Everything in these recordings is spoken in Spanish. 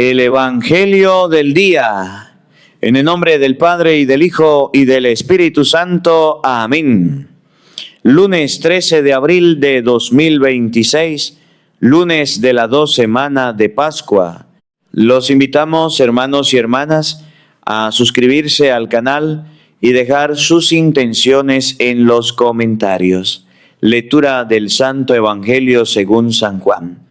El Evangelio del día. En el nombre del Padre, y del Hijo, y del Espíritu Santo. Amén. Lunes 13 de abril de 2026, lunes de la 2 semana de Pascua. Los invitamos, hermanos y hermanas, a suscribirse al canal y dejar sus intenciones en los comentarios. Lectura del Santo Evangelio según San Juan.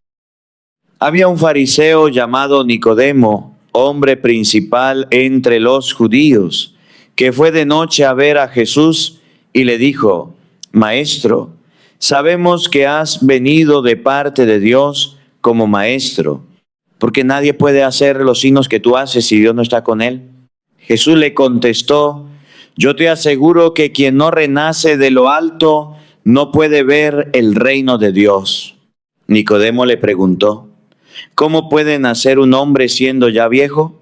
Había un fariseo llamado Nicodemo, hombre principal entre los judíos, que fue de noche a ver a Jesús y le dijo: Maestro, sabemos que has venido de parte de Dios como maestro, porque nadie puede hacer los signos que tú haces si Dios no está con él. Jesús le contestó: Yo te aseguro que quien no renace de lo alto no puede ver el reino de Dios. Nicodemo le preguntó: ¿Cómo puede nacer un hombre siendo ya viejo?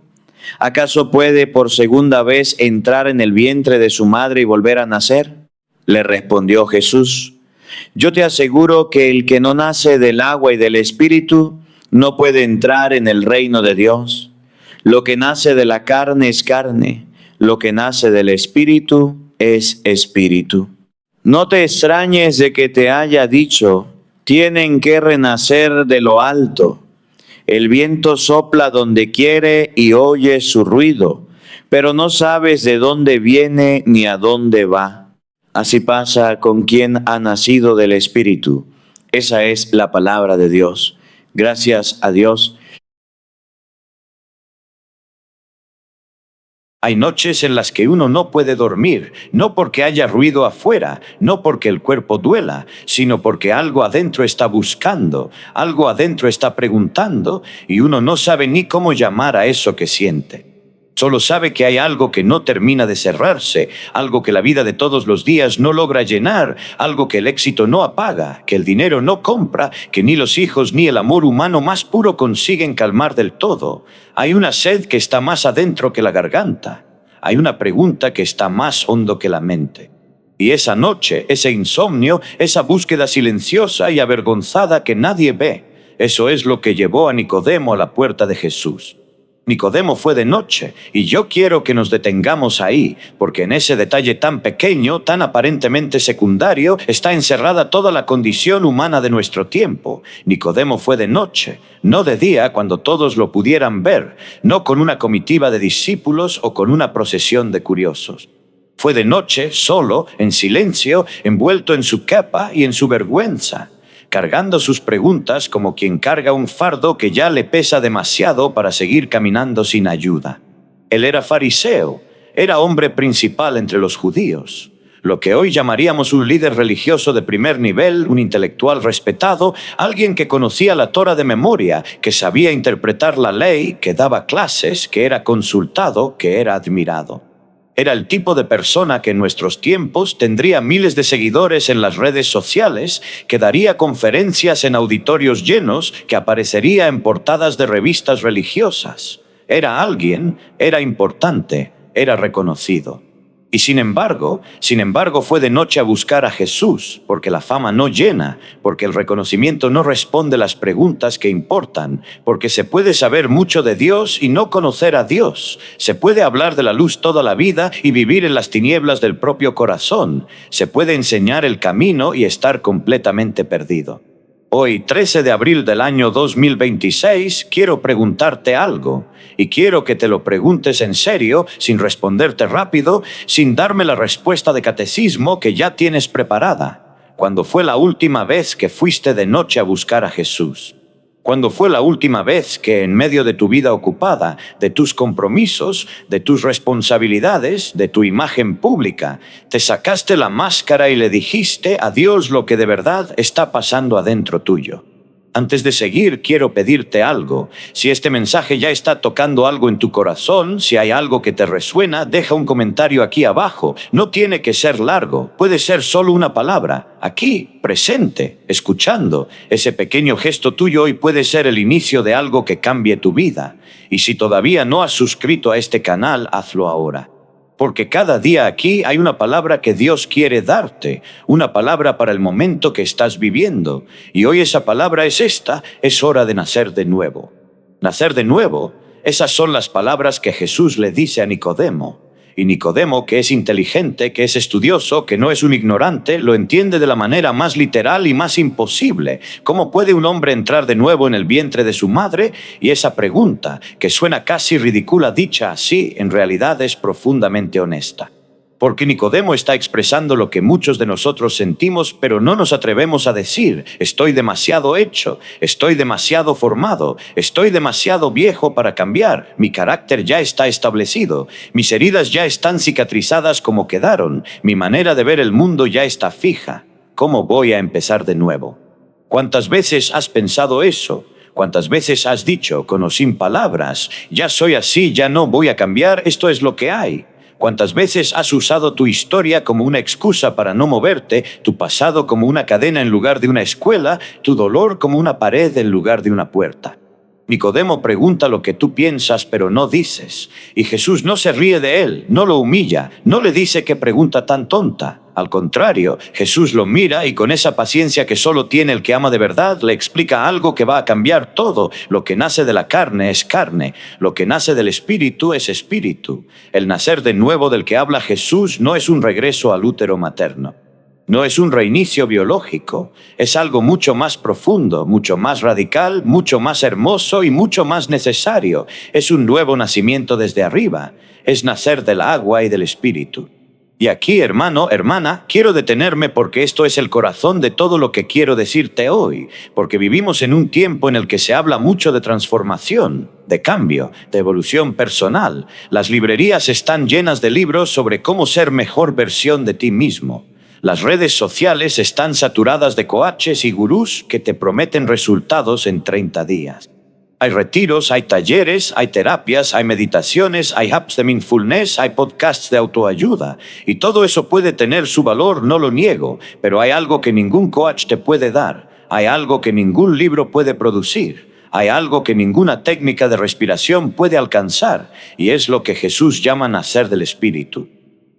¿Acaso puede por segunda vez entrar en el vientre de su madre y volver a nacer? Le respondió Jesús: Yo te aseguro que el que no nace del agua y del Espíritu no puede entrar en el reino de Dios. Lo que nace de la carne es carne, lo que nace del Espíritu es Espíritu. No te extrañes de que te haya dicho: tienen que renacer de lo alto. El viento sopla donde quiere y oyes su ruido, pero no sabes de dónde viene ni a dónde va. Así pasa con quien ha nacido del Espíritu. Esa es la palabra de Dios. Gracias a Dios. Hay noches en las que uno no puede dormir, no porque haya ruido afuera, no porque el cuerpo duela, sino porque algo adentro está buscando, algo adentro está preguntando, y uno no sabe ni cómo llamar a eso que siente. Solo sabe que hay algo que no termina de cerrarse, algo que la vida de todos los días no logra llenar, algo que el éxito no apaga, que el dinero no compra, que ni los hijos ni el amor humano más puro consiguen calmar del todo. Hay una sed que está más adentro que la garganta. Hay una pregunta que está más hondo que la mente. Y esa noche, ese insomnio, esa búsqueda silenciosa y avergonzada que nadie ve, eso es lo que llevó a Nicodemo a la puerta de Jesús. Nicodemo fue de noche, y yo quiero que nos detengamos ahí, porque en ese detalle tan pequeño, tan aparentemente secundario, está encerrada toda la condición humana de nuestro tiempo. Nicodemo fue de noche, no de día cuando todos lo pudieran ver, no con una comitiva de discípulos o con una procesión de curiosos. Fue de noche, solo, en silencio, envuelto en su capa y en su vergüenza, cargando sus preguntas como quien carga un fardo que ya le pesa demasiado para seguir caminando sin ayuda. Él era fariseo, era hombre principal entre los judíos, lo que hoy llamaríamos un líder religioso de primer nivel, un intelectual respetado, alguien que conocía la Torá de memoria, que sabía interpretar la ley, que daba clases, que era consultado, que era admirado. Era el tipo de persona que en nuestros tiempos tendría miles de seguidores en las redes sociales, que daría conferencias en auditorios llenos, que aparecería en portadas de revistas religiosas. Era alguien, era importante, era reconocido. Y sin embargo, fue de noche a buscar a Jesús, porque la fama no llena, porque el reconocimiento no responde las preguntas que importan, porque se puede saber mucho de Dios y no conocer a Dios. Se puede hablar de la luz toda la vida y vivir en las tinieblas del propio corazón. Se puede enseñar el camino y estar completamente perdido. Hoy, 13 de abril del año 2026, quiero preguntarte algo, y quiero que te lo preguntes en serio, sin responderte rápido, sin darme la respuesta de catecismo que ya tienes preparada. ¿Cuándo fue la última vez que fuiste de noche a buscar a Jesús? ¿Cuándo fue la última vez que en medio de tu vida ocupada, de tus compromisos, de tus responsabilidades, de tu imagen pública, te sacaste la máscara y le dijiste a Dios lo que de verdad está pasando adentro tuyo? Antes de seguir, quiero pedirte algo. Si este mensaje ya está tocando algo en tu corazón, si hay algo que te resuena, deja un comentario aquí abajo. No tiene que ser largo, puede ser solo una palabra. Aquí, presente, escuchando. Ese pequeño gesto tuyo hoy puede ser el inicio de algo que cambie tu vida. Y si todavía no has suscrito a este canal, hazlo ahora. Porque cada día aquí hay una palabra que Dios quiere darte, una palabra para el momento que estás viviendo. Y hoy esa palabra es esta: es hora de nacer de nuevo. Nacer de nuevo, esas son las palabras que Jesús le dice a Nicodemo. Y Nicodemo, que es inteligente, que es estudioso, que no es un ignorante, lo entiende de la manera más literal y más imposible. ¿Cómo puede un hombre entrar de nuevo en el vientre de su madre? Y esa pregunta, que suena casi ridícula dicha así, en realidad es profundamente honesta. Porque Nicodemo está expresando lo que muchos de nosotros sentimos, pero no nos atrevemos a decir: estoy demasiado hecho, estoy demasiado formado, estoy demasiado viejo para cambiar, mi carácter ya está establecido, mis heridas ya están cicatrizadas como quedaron, mi manera de ver el mundo ya está fija. ¿Cómo voy a empezar de nuevo? ¿Cuántas veces has pensado eso? ¿Cuántas veces has dicho, con o sin palabras: ya soy así, ya no voy a cambiar, esto es lo que hay? ¿Cuántas veces has usado tu historia como una excusa para no moverte, tu pasado como una cadena en lugar de una escuela, tu dolor como una pared en lugar de una puerta? Nicodemo pregunta lo que tú piensas pero no dices, y Jesús no se ríe de él, no lo humilla, no le dice qué pregunta tan tonta. Al contrario, Jesús lo mira y con esa paciencia que solo tiene el que ama de verdad, le explica algo que va a cambiar todo. Lo que nace de la carne es carne, lo que nace del espíritu es espíritu. El nacer de nuevo del que habla Jesús no es un regreso al útero materno. No es un reinicio biológico, es algo mucho más profundo, mucho más radical, mucho más hermoso y mucho más necesario. Es un nuevo nacimiento desde arriba, es nacer del agua y del espíritu. Y aquí, hermano, hermana, quiero detenerme porque esto es el corazón de todo lo que quiero decirte hoy, porque vivimos en un tiempo en el que se habla mucho de transformación, de cambio, de evolución personal. Las librerías están llenas de libros sobre cómo ser mejor versión de ti mismo. Las redes sociales están saturadas de coaches y gurús que te prometen resultados en 30 días. Hay retiros, hay talleres, hay terapias, hay meditaciones, hay apps de mindfulness, hay podcasts de autoayuda. Y todo eso puede tener su valor, no lo niego, pero hay algo que ningún coach te puede dar. Hay algo que ningún libro puede producir. Hay algo que ninguna técnica de respiración puede alcanzar. Y es lo que Jesús llama nacer del espíritu.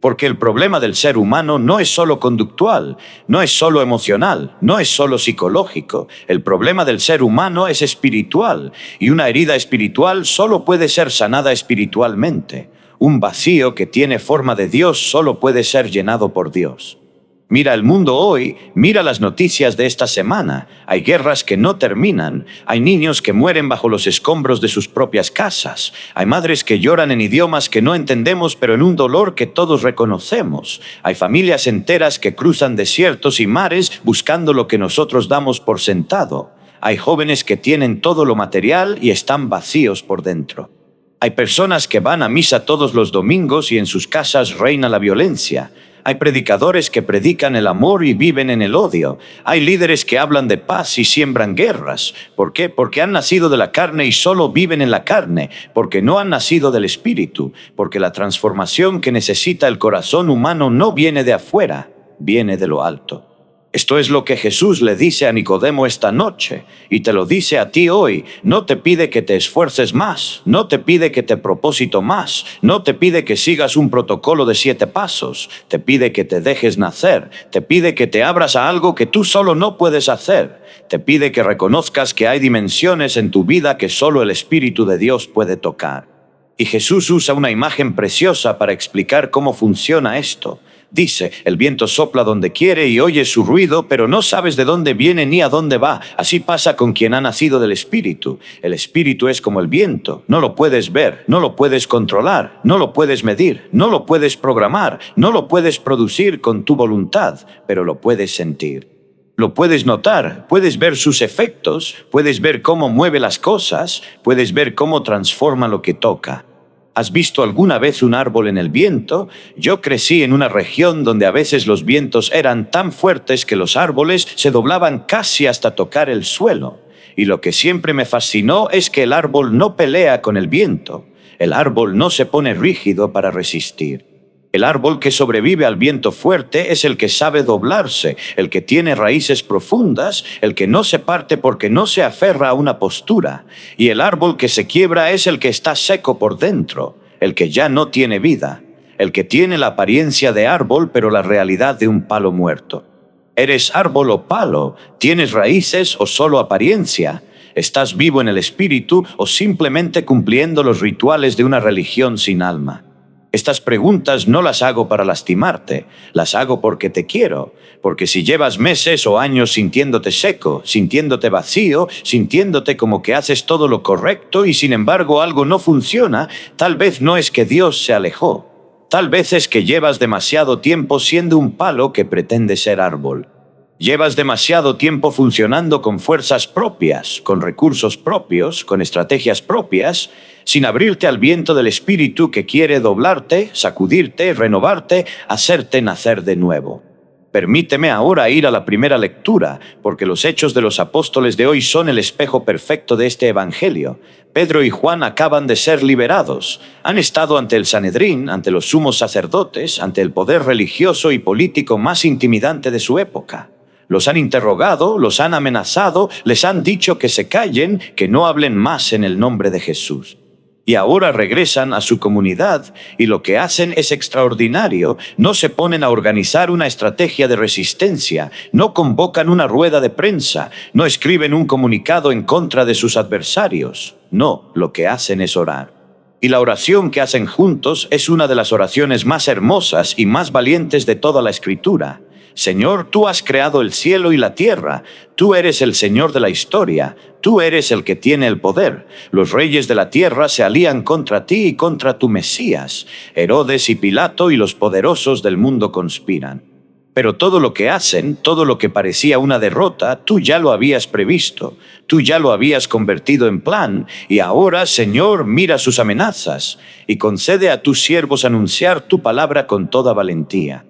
Porque el problema del ser humano no es solo conductual, no es solo emocional, no es solo psicológico. El problema del ser humano es espiritual, y una herida espiritual solo puede ser sanada espiritualmente. Un vacío que tiene forma de Dios solo puede ser llenado por Dios. Mira el mundo hoy, mira las noticias de esta semana. Hay guerras que no terminan, hay niños que mueren bajo los escombros de sus propias casas, hay madres que lloran en idiomas que no entendemos pero en un dolor que todos reconocemos, hay familias enteras que cruzan desiertos y mares buscando lo que nosotros damos por sentado, hay jóvenes que tienen todo lo material y están vacíos por dentro. Hay personas que van a misa todos los domingos y en sus casas reina la violencia. Hay predicadores que predican el amor y viven en el odio. Hay líderes que hablan de paz y siembran guerras. ¿Por qué? Porque han nacido de la carne y solo viven en la carne. Porque no han nacido del espíritu. Porque la transformación que necesita el corazón humano no viene de afuera, viene de lo alto. Esto es lo que Jesús le dice a Nicodemo esta noche, y te lo dice a ti hoy. No te pide que te esfuerces más, no te pide que te propósito más, no te pide que sigas un protocolo de 7 pasos, te pide que te dejes nacer, te pide que te abras a algo que tú solo no puedes hacer, te pide que reconozcas que hay dimensiones en tu vida que solo el Espíritu de Dios puede tocar. Y Jesús usa una imagen preciosa para explicar cómo funciona esto. Dice, el viento sopla donde quiere y oyes su ruido, pero no sabes de dónde viene ni a dónde va. Así pasa con quien ha nacido del Espíritu. El Espíritu es como el viento. No lo puedes ver, no lo puedes controlar, no lo puedes medir, no lo puedes programar, no lo puedes producir con tu voluntad, pero lo puedes sentir. Lo puedes notar, puedes ver sus efectos, puedes ver cómo mueve las cosas, puedes ver cómo transforma lo que toca. ¿Has visto alguna vez un árbol en el viento? Yo crecí en una región donde a veces los vientos eran tan fuertes que los árboles se doblaban casi hasta tocar el suelo. Y lo que siempre me fascinó es que el árbol no pelea con el viento. El árbol no se pone rígido para resistir. El árbol que sobrevive al viento fuerte es el que sabe doblarse, el que tiene raíces profundas, el que no se parte porque no se aferra a una postura. Y el árbol que se quiebra es el que está seco por dentro, el que ya no tiene vida, el que tiene la apariencia de árbol pero la realidad de un palo muerto. ¿Eres árbol o palo? ¿Tienes raíces o solo apariencia? ¿Estás vivo en el espíritu o simplemente cumpliendo los rituales de una religión sin alma? Estas preguntas no las hago para lastimarte, las hago porque te quiero, porque si llevas meses o años sintiéndote seco, sintiéndote vacío, sintiéndote como que haces todo lo correcto y sin embargo algo no funciona, tal vez no es que Dios se alejó, tal vez es que llevas demasiado tiempo siendo un palo que pretende ser árbol. Llevas demasiado tiempo funcionando con fuerzas propias, con recursos propios, con estrategias propias, sin abrirte al viento del Espíritu que quiere doblarte, sacudirte, renovarte, hacerte nacer de nuevo. Permíteme ahora ir a la primera lectura, porque los hechos de los apóstoles de hoy son el espejo perfecto de este evangelio. Pedro y Juan acaban de ser liberados. Han estado ante el Sanedrín, ante los sumos sacerdotes, ante el poder religioso y político más intimidante de su época. Los han interrogado, los han amenazado, les han dicho que se callen, que no hablen más en el nombre de Jesús. Y ahora regresan a su comunidad y lo que hacen es extraordinario. No se ponen a organizar una estrategia de resistencia, no convocan una rueda de prensa, no escriben un comunicado en contra de sus adversarios. No, lo que hacen es orar. Y la oración que hacen juntos es una de las oraciones más hermosas y más valientes de toda la Escritura. Señor, tú has creado el cielo y la tierra, tú eres el Señor de la historia, tú eres el que tiene el poder. Los reyes de la tierra se alían contra ti y contra tu Mesías. Herodes y Pilato y los poderosos del mundo conspiran. Pero todo lo que hacen, todo lo que parecía una derrota, tú ya lo habías previsto, tú ya lo habías convertido en plan, y ahora, Señor, mira sus amenazas y concede a tus siervos anunciar tu palabra con toda valentía.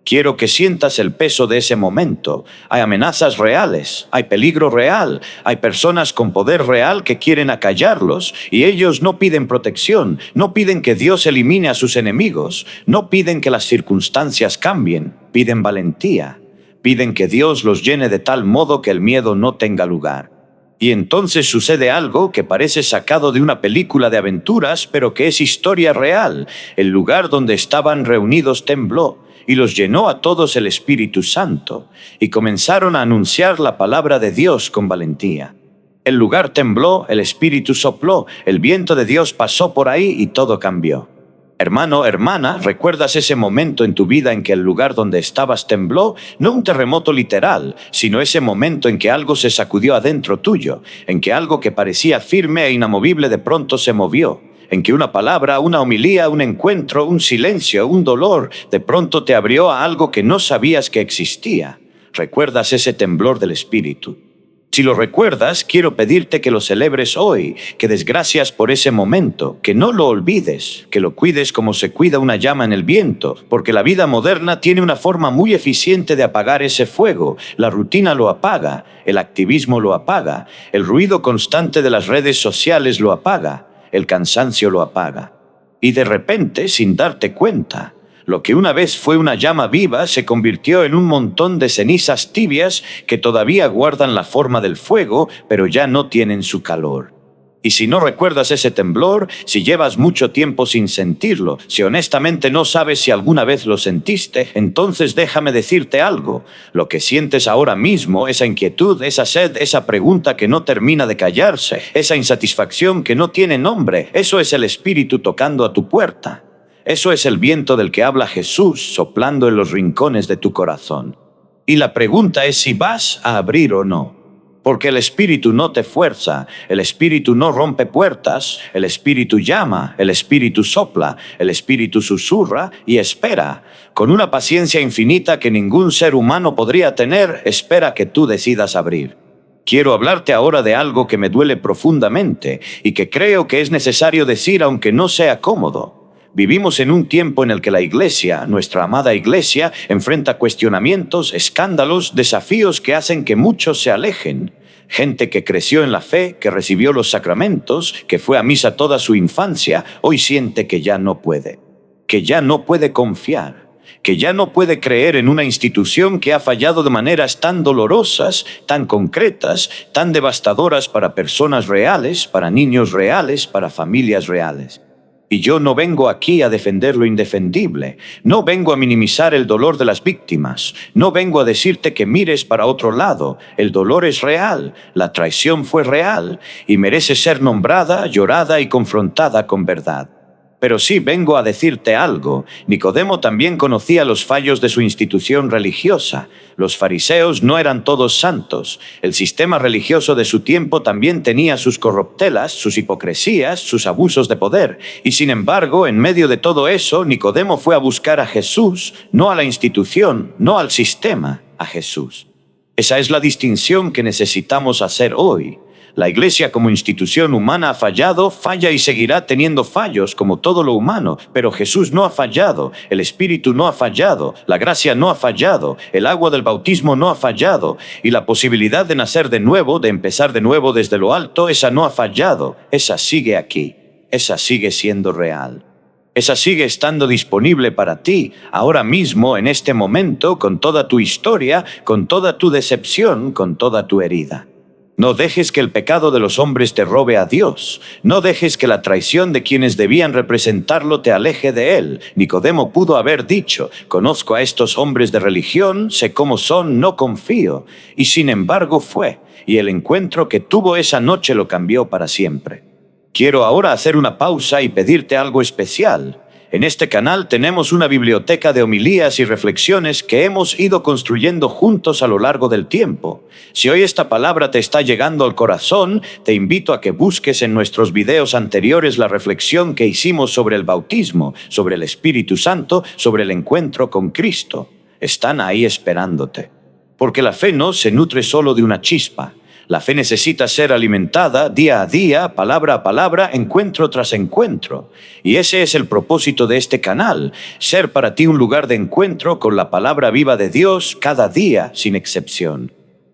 Quiero que sientas el peso de ese momento. Hay amenazas reales, hay peligro real, hay personas con poder real que quieren acallarlos y ellos no piden protección, no piden que Dios elimine a sus enemigos, no piden que las circunstancias cambien, piden valentía, piden que Dios los llene de tal modo que el miedo no tenga lugar. Y entonces sucede algo que parece sacado de una película de aventuras, pero que es historia real. El lugar donde estaban reunidos tembló y los llenó a todos el Espíritu Santo, y comenzaron a anunciar la palabra de Dios con valentía. El lugar tembló, el Espíritu sopló, el viento de Dios pasó por ahí y todo cambió. Hermano, hermana, ¿recuerdas ese momento en tu vida en que el lugar donde estabas tembló? No un terremoto literal, sino ese momento en que algo se sacudió adentro tuyo, en que algo que parecía firme e inamovible de pronto se movió, en que una palabra, una homilía, un encuentro, un silencio, un dolor, de pronto te abrió a algo que no sabías que existía. ¿Recuerdas ese temblor del Espíritu? Si lo recuerdas, quiero pedirte que lo celebres hoy, que des gracias por ese momento, que no lo olvides, que lo cuides como se cuida una llama en el viento, porque la vida moderna tiene una forma muy eficiente de apagar ese fuego. La rutina lo apaga, el activismo lo apaga, el ruido constante de las redes sociales lo apaga, el cansancio lo apaga. Y de repente, sin darte cuenta, lo que una vez fue una llama viva se convirtió en un montón de cenizas tibias que todavía guardan la forma del fuego, pero ya no tienen su calor. Y si no recuerdas ese temblor, si llevas mucho tiempo sin sentirlo, si honestamente no sabes si alguna vez lo sentiste, entonces déjame decirte algo. Lo que sientes ahora mismo, esa inquietud, esa sed, esa pregunta que no termina de callarse, esa insatisfacción que no tiene nombre, eso es el Espíritu tocando a tu puerta. Eso es el viento del que habla Jesús soplando en los rincones de tu corazón. Y la pregunta es si vas a abrir o no. Porque el Espíritu no te fuerza, el Espíritu no rompe puertas, el Espíritu llama, el Espíritu sopla, el Espíritu susurra y espera. Con una paciencia infinita que ningún ser humano podría tener, espera que tú decidas abrir. Quiero hablarte ahora de algo que me duele profundamente y que creo que es necesario decir aunque no sea cómodo. Vivimos en un tiempo en el que la Iglesia, nuestra amada Iglesia, enfrenta cuestionamientos, escándalos, desafíos que hacen que muchos se alejen. Gente que creció en la fe, que recibió los sacramentos, que fue a misa toda su infancia, hoy siente que ya no puede confiar, que ya no puede creer en una institución que ha fallado de maneras tan dolorosas, tan concretas, tan devastadoras para personas reales, para niños reales, para familias reales. Y yo no vengo aquí a defender lo indefendible, no vengo a minimizar el dolor de las víctimas, no vengo a decirte que mires para otro lado. El dolor es real, la traición fue real y merece ser nombrada, llorada y confrontada con verdad. Pero sí vengo a decirte algo. Nicodemo también conocía los fallos de su institución religiosa. Los fariseos no eran todos santos. El sistema religioso de su tiempo también tenía sus corruptelas, sus hipocresías, sus abusos de poder. Y sin embargo, en medio de todo eso, Nicodemo fue a buscar a Jesús, no a la institución, no al sistema, a Jesús. Esa es la distinción que necesitamos hacer hoy. La Iglesia como institución humana ha fallado, falla y seguirá teniendo fallos como todo lo humano, pero Jesús no ha fallado, el Espíritu no ha fallado, la gracia no ha fallado, el agua del bautismo no ha fallado, y la posibilidad de nacer de nuevo, de empezar de nuevo desde lo alto, esa no ha fallado, esa sigue aquí, esa sigue siendo real. Esa sigue estando disponible para ti, ahora mismo, en este momento, con toda tu historia, con toda tu decepción, con toda tu herida. No dejes que el pecado de los hombres te robe a Dios. No dejes que la traición de quienes debían representarlo te aleje de Él. Nicodemo pudo haber dicho: conozco a estos hombres de religión, sé cómo son, no confío. Y sin embargo fue, y el encuentro que tuvo esa noche lo cambió para siempre. Quiero ahora hacer una pausa y pedirte algo especial. En este canal tenemos una biblioteca de homilías y reflexiones que hemos ido construyendo juntos a lo largo del tiempo. Si hoy esta palabra te está llegando al corazón, te invito a que busques en nuestros videos anteriores la reflexión que hicimos sobre el bautismo, sobre el Espíritu Santo, sobre el encuentro con Cristo. Están ahí esperándote. Porque la fe no se nutre solo de una chispa. La fe necesita ser alimentada día a día, palabra a palabra, encuentro tras encuentro. Y ese es el propósito de este canal, ser para ti un lugar de encuentro con la palabra viva de Dios cada día, sin excepción.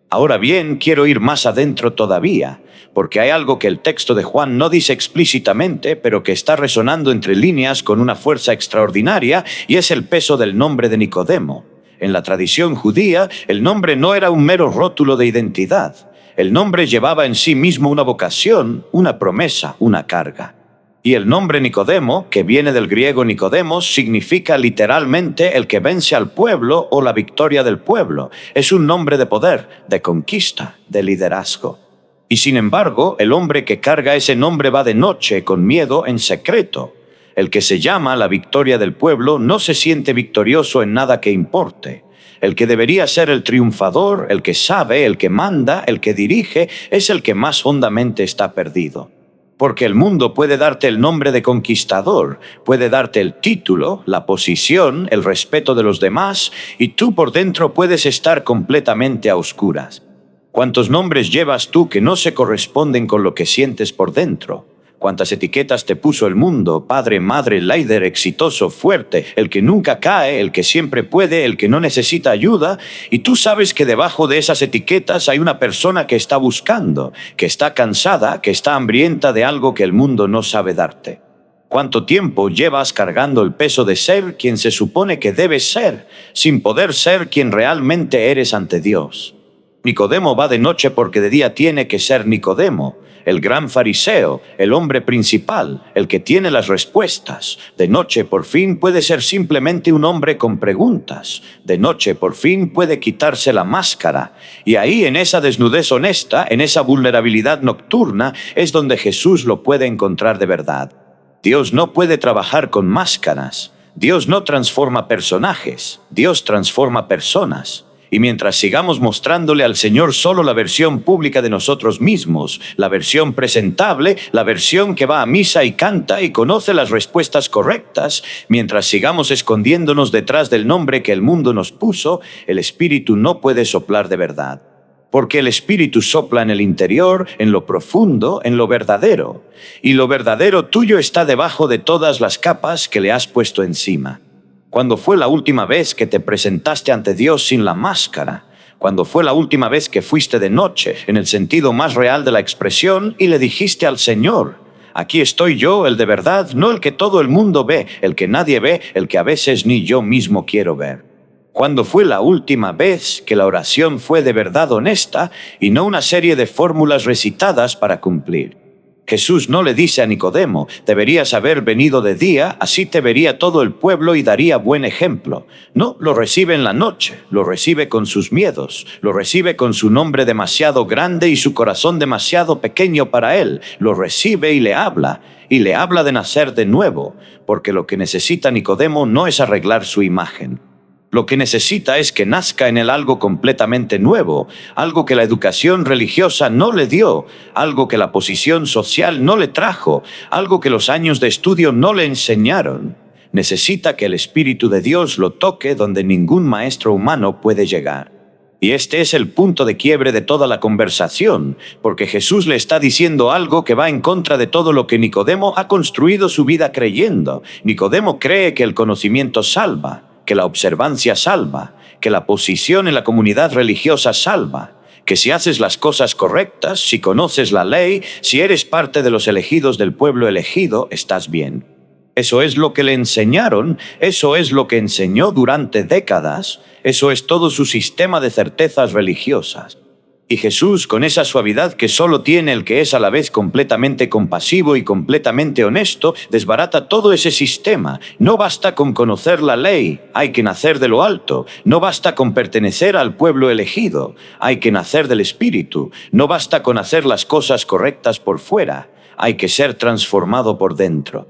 Ahora bien, quiero ir más adentro todavía, porque hay algo que el texto de Juan no dice explícitamente, pero que está resonando entre líneas con una fuerza extraordinaria, y es el peso del nombre de Nicodemo. En la tradición judía, el nombre no era un mero rótulo de identidad. El nombre llevaba en sí mismo una vocación, una promesa, una carga. Y el nombre Nicodemo, que viene del griego Nicodemos, significa literalmente el que vence al pueblo o la victoria del pueblo. Es un nombre de poder, de conquista, de liderazgo. Y sin embargo, el hombre que carga ese nombre va de noche, con miedo, en secreto. El que se llama la victoria del pueblo no se siente victorioso en nada que importe. El que debería ser el triunfador, el que sabe, el que manda, el que dirige, es el que más hondamente está perdido. Porque el mundo puede darte el nombre de conquistador, puede darte el título, la posición, el respeto de los demás, y tú por dentro puedes estar completamente a oscuras. ¿Cuántos nombres llevas tú que no se corresponden con lo que sientes por dentro? ¿Cuántas etiquetas te puso el mundo? Padre, madre, líder, exitoso, fuerte, el que nunca cae, el que siempre puede, el que no necesita ayuda. Y tú sabes que debajo de esas etiquetas hay una persona que está buscando, que está cansada, que está hambrienta de algo que el mundo no sabe darte. ¿Cuánto tiempo llevas cargando el peso de ser quien se supone que debes ser, sin poder ser quien realmente eres ante Dios? Nicodemo va de noche porque de día tiene que ser Nicodemo, el gran fariseo, el hombre principal, el que tiene las respuestas. De noche por fin puede ser simplemente un hombre con preguntas. De noche por fin puede quitarse la máscara. Y ahí, en esa desnudez honesta, en esa vulnerabilidad nocturna, es donde Jesús lo puede encontrar de verdad. Dios no puede trabajar con máscaras. Dios no transforma personajes. Dios transforma personas. Y mientras sigamos mostrándole al Señor solo la versión pública de nosotros mismos, la versión presentable, la versión que va a misa y canta y conoce las respuestas correctas, mientras sigamos escondiéndonos detrás del nombre que el mundo nos puso, el Espíritu no puede soplar de verdad. Porque el Espíritu sopla en el interior, en lo profundo, en lo verdadero. Y lo verdadero tuyo está debajo de todas las capas que le has puesto encima. ¿Cuándo fue la última vez que te presentaste ante Dios sin la máscara? ¿Cuándo fue la última vez que fuiste de noche, en el sentido más real de la expresión, y le dijiste al Señor: aquí estoy yo, el de verdad, no el que todo el mundo ve, el que nadie ve, el que a veces ni yo mismo quiero ver? ¿Cuándo fue la última vez que la oración fue de verdad honesta y no una serie de fórmulas recitadas para cumplir? Jesús no le dice a Nicodemo: deberías haber venido de día, así te vería todo el pueblo y daría buen ejemplo. No, lo recibe en la noche, lo recibe con sus miedos, lo recibe con su nombre demasiado grande y su corazón demasiado pequeño para él. Lo recibe y le habla de nacer de nuevo, porque lo que necesita Nicodemo no es arreglar su imagen. Lo que necesita es que nazca en él algo completamente nuevo, algo que la educación religiosa no le dio, algo que la posición social no le trajo, algo que los años de estudio no le enseñaron. Necesita que el Espíritu de Dios lo toque donde ningún maestro humano puede llegar. Y este es el punto de quiebre de toda la conversación, porque Jesús le está diciendo algo que va en contra de todo lo que Nicodemo ha construido su vida creyendo. Nicodemo cree que el conocimiento salva, que la observancia salva, que la posición en la comunidad religiosa salva, que si haces las cosas correctas, si conoces la ley, si eres parte de los elegidos del pueblo elegido, estás bien. Eso es lo que le enseñaron, eso es lo que enseñó durante décadas, eso es todo su sistema de certezas religiosas. Y Jesús, con esa suavidad que solo tiene el que es a la vez completamente compasivo y completamente honesto, desbarata todo ese sistema. No basta con conocer la ley, hay que nacer de lo alto. No basta con pertenecer al pueblo elegido, hay que nacer del Espíritu. No basta con hacer las cosas correctas por fuera, hay que ser transformado por dentro.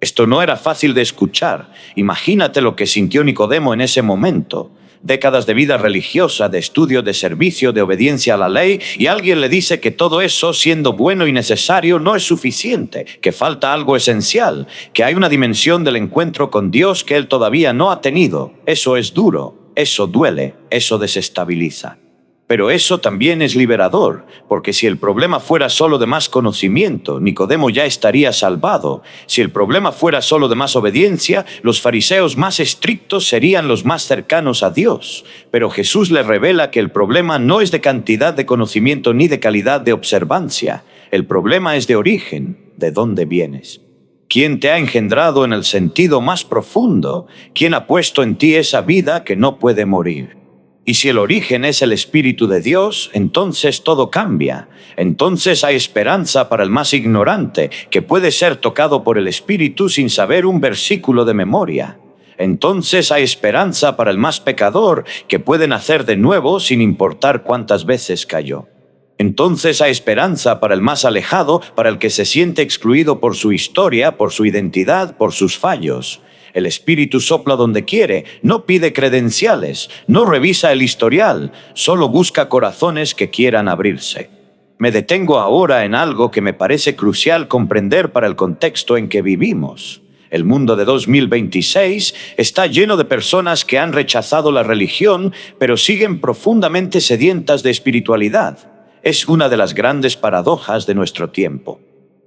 Esto no era fácil de escuchar. Imagínate lo que sintió Nicodemo en ese momento. Décadas de vida religiosa, de estudio, de servicio, de obediencia a la ley, y alguien le dice que todo eso, siendo bueno y necesario, no es suficiente, que falta algo esencial, que hay una dimensión del encuentro con Dios que él todavía no ha tenido. Eso es duro, eso duele, eso desestabiliza. Pero eso también es liberador, porque si el problema fuera solo de más conocimiento, Nicodemo ya estaría salvado. Si el problema fuera solo de más obediencia, los fariseos más estrictos serían los más cercanos a Dios. Pero Jesús le revela que el problema no es de cantidad de conocimiento ni de calidad de observancia. El problema es de origen, de dónde vienes. ¿Quién te ha engendrado en el sentido más profundo? ¿Quién ha puesto en ti esa vida que no puede morir? Y si el origen es el Espíritu de Dios, entonces todo cambia. Entonces hay esperanza para el más ignorante, que puede ser tocado por el Espíritu sin saber un versículo de memoria. Entonces hay esperanza para el más pecador, que puede nacer de nuevo sin importar cuántas veces cayó. Entonces hay esperanza para el más alejado, para el que se siente excluido por su historia, por su identidad, por sus fallos. El Espíritu sopla donde quiere, no pide credenciales, no revisa el historial, solo busca corazones que quieran abrirse. Me detengo ahora en algo que me parece crucial comprender para el contexto en que vivimos. El mundo de 2026 está lleno de personas que han rechazado la religión, pero siguen profundamente sedientas de espiritualidad. Es una de las grandes paradojas de nuestro tiempo.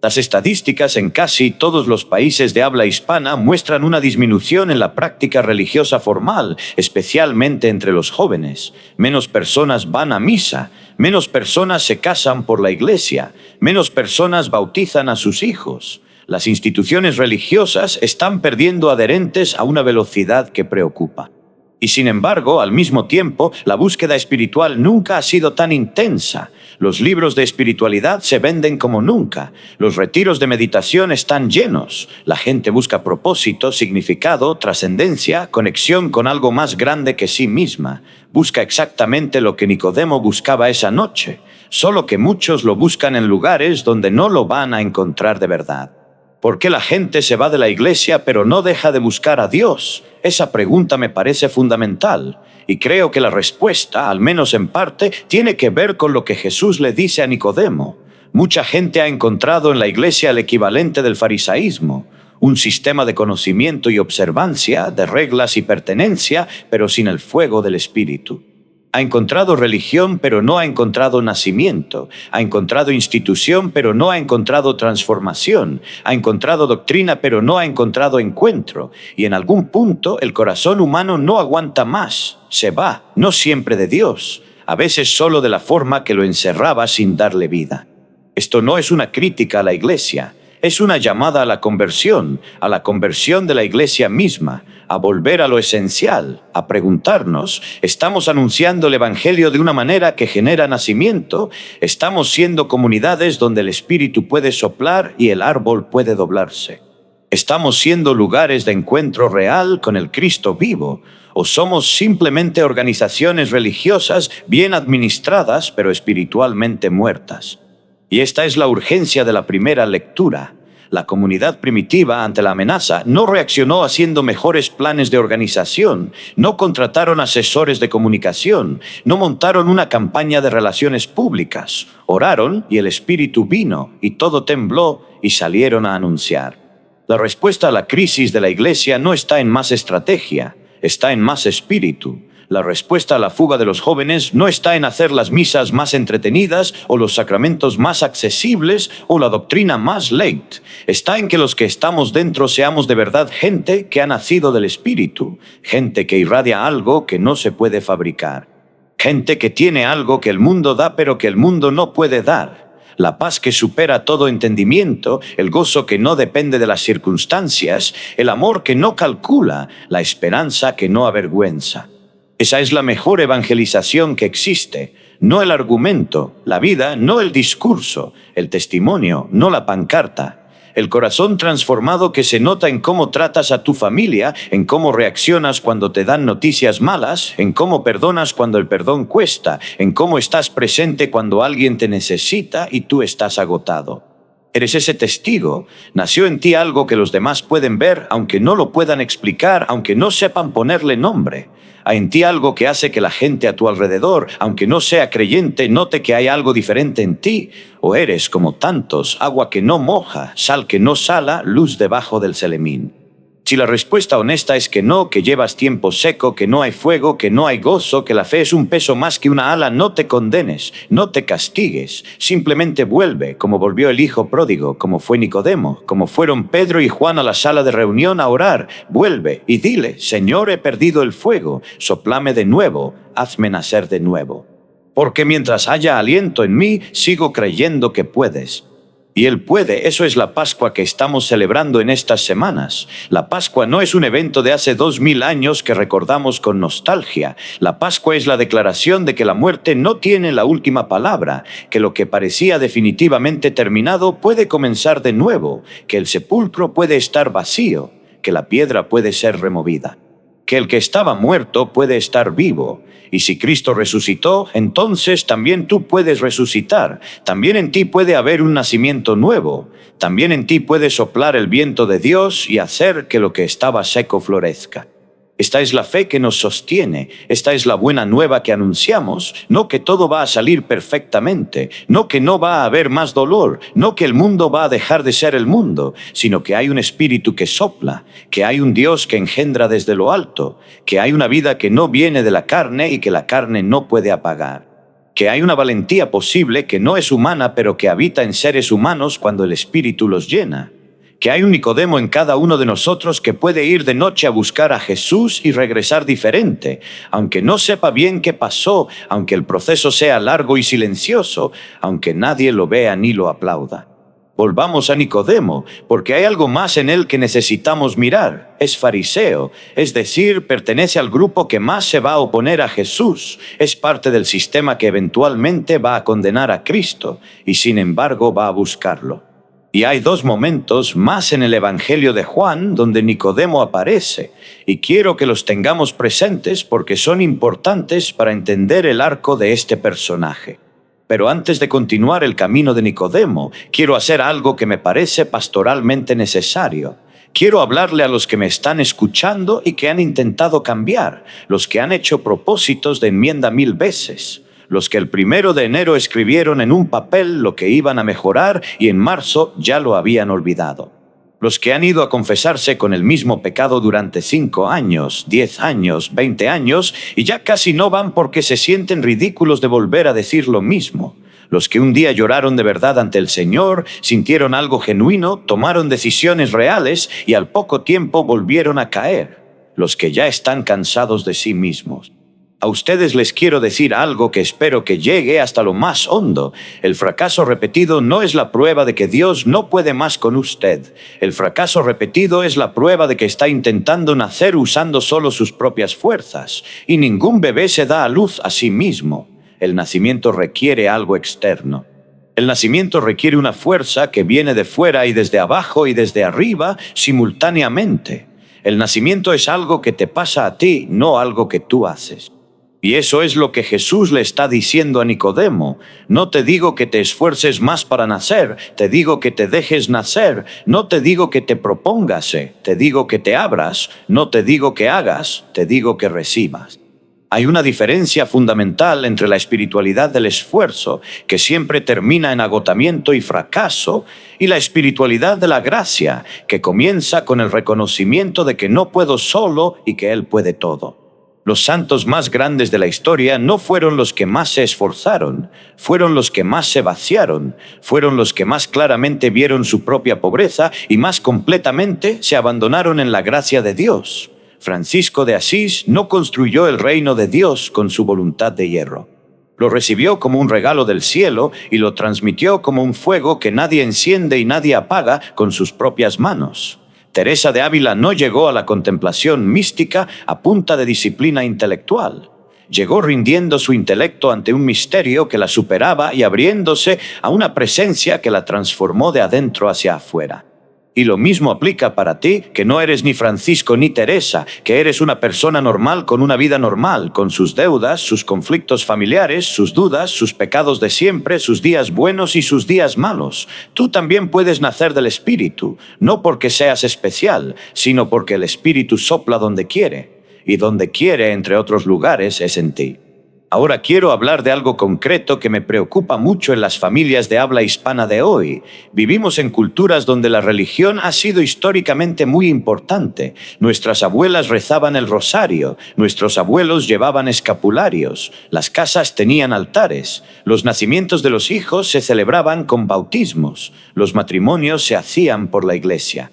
Las estadísticas en casi todos los países de habla hispana muestran una disminución en la práctica religiosa formal, especialmente entre los jóvenes. Menos personas van a misa, menos personas se casan por la iglesia, menos personas bautizan a sus hijos. Las instituciones religiosas están perdiendo adherentes a una velocidad que preocupa. Y sin embargo, al mismo tiempo, la búsqueda espiritual nunca ha sido tan intensa. Los libros de espiritualidad se venden como nunca. Los retiros de meditación están llenos. La gente busca propósito, significado, trascendencia, conexión con algo más grande que sí misma. Busca exactamente lo que Nicodemo buscaba esa noche, solo que muchos lo buscan en lugares donde no lo van a encontrar de verdad. ¿Por qué la gente se va de la iglesia pero no deja de buscar a Dios? Esa pregunta me parece fundamental, y creo que la respuesta, al menos en parte, tiene que ver con lo que Jesús le dice a Nicodemo. Mucha gente ha encontrado en la iglesia el equivalente del farisaísmo, un sistema de conocimiento y observancia, de reglas y pertenencia, pero sin el fuego del Espíritu. Ha encontrado religión, pero no ha encontrado nacimiento. Ha encontrado institución, pero no ha encontrado transformación. Ha encontrado doctrina, pero no ha encontrado encuentro. Y en algún punto el corazón humano no aguanta más. Se va, no siempre de Dios, a veces solo de la forma que lo encerraba sin darle vida. Esto no es una crítica a la iglesia. Es una llamada a la conversión de la iglesia misma, a volver a lo esencial, a preguntarnos, ¿estamos anunciando el Evangelio de una manera que genera nacimiento? ¿Estamos siendo comunidades donde el Espíritu puede soplar y el árbol puede doblarse? ¿Estamos siendo lugares de encuentro real con el Cristo vivo? ¿O somos simplemente organizaciones religiosas bien administradas pero espiritualmente muertas? Y esta es la urgencia de la primera lectura. La comunidad primitiva, ante la amenaza, no reaccionó haciendo mejores planes de organización, no contrataron asesores de comunicación, no montaron una campaña de relaciones públicas. Oraron y el Espíritu vino y todo tembló y salieron a anunciar. La respuesta a la crisis de la iglesia no está en más estrategia, está en más espíritu. La respuesta a la fuga de los jóvenes no está en hacer las misas más entretenidas o los sacramentos más accesibles o la doctrina más light. Está en que los que estamos dentro seamos de verdad gente que ha nacido del Espíritu, gente que irradia algo que no se puede fabricar, gente que tiene algo que el mundo da pero que el mundo no puede dar. La paz que supera todo entendimiento, el gozo que no depende de las circunstancias, el amor que no calcula, la esperanza que no avergüenza. Esa es la mejor evangelización que existe, no el argumento, la vida, no el discurso, el testimonio, no la pancarta. El corazón transformado que se nota en cómo tratas a tu familia, en cómo reaccionas cuando te dan noticias malas, en cómo perdonas cuando el perdón cuesta, en cómo estás presente cuando alguien te necesita y tú estás agotado. Eres ese testigo. Nació en ti algo que los demás pueden ver, aunque no lo puedan explicar, aunque no sepan ponerle nombre. Hay en ti algo que hace que la gente a tu alrededor, aunque no sea creyente, note que hay algo diferente en ti. O eres, como tantos, agua que no moja, sal que no sala, luz debajo del celemín. Si la respuesta honesta es que no, que llevas tiempo seco, que no hay fuego, que no hay gozo, que la fe es un peso más que una ala, no te condenes, no te castigues. Simplemente vuelve, como volvió el hijo pródigo, como fue Nicodemo, como fueron Pedro y Juan a la sala de reunión a orar. Vuelve y dile, Señor, he perdido el fuego, soplame de nuevo, hazme nacer de nuevo. Porque mientras haya aliento en mí, sigo creyendo que puedes. Y Él puede, eso es la Pascua que estamos celebrando en estas semanas. La Pascua no es un evento de hace 2000 años que recordamos con nostalgia. La Pascua es la declaración de que la muerte no tiene la última palabra, que lo que parecía definitivamente terminado puede comenzar de nuevo, que el sepulcro puede estar vacío, que la piedra puede ser removida, que el que estaba muerto puede estar vivo. Y si Cristo resucitó, entonces también tú puedes resucitar. También en ti puede haber un nacimiento nuevo. También en ti puede soplar el viento de Dios y hacer que lo que estaba seco florezca. Esta es la fe que nos sostiene, esta es la buena nueva que anunciamos, no que todo va a salir perfectamente, no que no va a haber más dolor, no que el mundo va a dejar de ser el mundo, sino que hay un espíritu que sopla, que hay un Dios que engendra desde lo alto, que hay una vida que no viene de la carne y que la carne no puede apagar, que hay una valentía posible que no es humana pero que habita en seres humanos cuando el espíritu los llena, que hay un Nicodemo en cada uno de nosotros que puede ir de noche a buscar a Jesús y regresar diferente, aunque no sepa bien qué pasó, aunque el proceso sea largo y silencioso, aunque nadie lo vea ni lo aplauda. Volvamos a Nicodemo, porque hay algo más en él que necesitamos mirar. Es fariseo, es decir, pertenece al grupo que más se va a oponer a Jesús. Es parte del sistema que eventualmente va a condenar a Cristo, y sin embargo va a buscarlo. Y hay dos momentos más en el Evangelio de Juan donde Nicodemo aparece, y quiero que los tengamos presentes porque son importantes para entender el arco de este personaje. Pero antes de continuar el camino de Nicodemo, quiero hacer algo que me parece pastoralmente necesario. Quiero hablarle a los que me están escuchando y que han intentado cambiar, los que han hecho propósitos de enmienda 1000 veces. Los que el 1 de enero escribieron en un papel lo que iban a mejorar y en marzo ya lo habían olvidado. Los que han ido a confesarse con el mismo pecado durante 5 años, 10 años, 20 años y ya casi no van porque se sienten ridículos de volver a decir lo mismo. Los que un día lloraron de verdad ante el Señor, sintieron algo genuino, tomaron decisiones reales y al poco tiempo volvieron a caer. Los que ya están cansados de sí mismos. A ustedes les quiero decir algo que espero que llegue hasta lo más hondo. El fracaso repetido no es la prueba de que Dios no puede más con usted. El fracaso repetido es la prueba de que está intentando nacer usando solo sus propias fuerzas. Y ningún bebé se da a luz a sí mismo. El nacimiento requiere algo externo. El nacimiento requiere una fuerza que viene de fuera y desde abajo y desde arriba simultáneamente. El nacimiento es algo que te pasa a ti, no algo que tú haces. Y eso es lo que Jesús le está diciendo a Nicodemo. No te digo que te esfuerces más para nacer, te digo que te dejes nacer, no te digo que te propóngase, te digo que te abras, no te digo que hagas, te digo que recibas. Hay una diferencia fundamental entre la espiritualidad del esfuerzo, que siempre termina en agotamiento y fracaso, y la espiritualidad de la gracia, que comienza con el reconocimiento de que no puedo solo y que Él puede todo. Los santos más grandes de la historia no fueron los que más se esforzaron, fueron los que más se vaciaron, fueron los que más claramente vieron su propia pobreza y más completamente se abandonaron en la gracia de Dios. Francisco de Asís no construyó el reino de Dios con su voluntad de hierro. Lo recibió como un regalo del cielo y lo transmitió como un fuego que nadie enciende y nadie apaga con sus propias manos. Teresa de Ávila no llegó a la contemplación mística a punta de disciplina intelectual. Llegó rindiendo su intelecto ante un misterio que la superaba y abriéndose a una presencia que la transformó de adentro hacia afuera. Y lo mismo aplica para ti, que no eres ni Francisco ni Teresa, que eres una persona normal con una vida normal, con sus deudas, sus conflictos familiares, sus dudas, sus pecados de siempre, sus días buenos y sus días malos. Tú también puedes nacer del Espíritu, no porque seas especial, sino porque el Espíritu sopla donde quiere, y donde quiere, entre otros lugares, es en ti. Ahora quiero hablar de algo concreto que me preocupa mucho en las familias de habla hispana de hoy. Vivimos en culturas donde la religión ha sido históricamente muy importante. Nuestras abuelas rezaban el rosario, nuestros abuelos llevaban escapularios, las casas tenían altares, los nacimientos de los hijos se celebraban con bautismos, los matrimonios se hacían por la iglesia.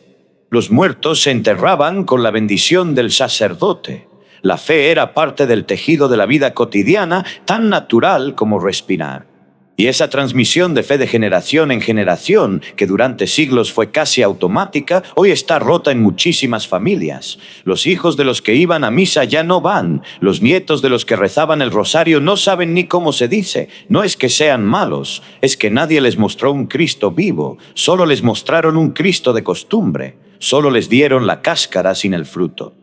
Los muertos se enterraban con la bendición del sacerdote. La fe era parte del tejido de la vida cotidiana, tan natural como respirar. Y esa transmisión de fe de generación en generación, que durante siglos fue casi automática, hoy está rota en muchísimas familias. Los hijos de los que iban a misa ya no van. Los nietos de los que rezaban el rosario no saben ni cómo se dice. No es que sean malos, es que nadie les mostró un Cristo vivo. Solo les mostraron un Cristo de costumbre. Solo les dieron la cáscara sin el fruto.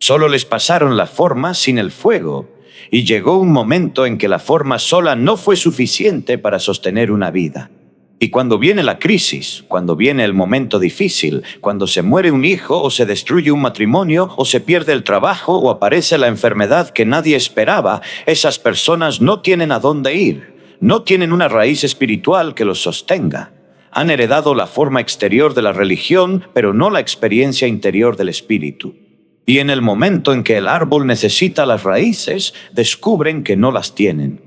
Solo les pasaron la forma sin el fuego, y llegó un momento en que la forma sola no fue suficiente para sostener una vida. Y cuando viene la crisis, cuando viene el momento difícil, cuando se muere un hijo o se destruye un matrimonio o se pierde el trabajo o aparece la enfermedad que nadie esperaba, esas personas no tienen a dónde ir, no tienen una raíz espiritual que los sostenga. Han heredado la forma exterior de la religión, pero no la experiencia interior del espíritu. Y en el momento en que el árbol necesita las raíces, descubren que no las tienen.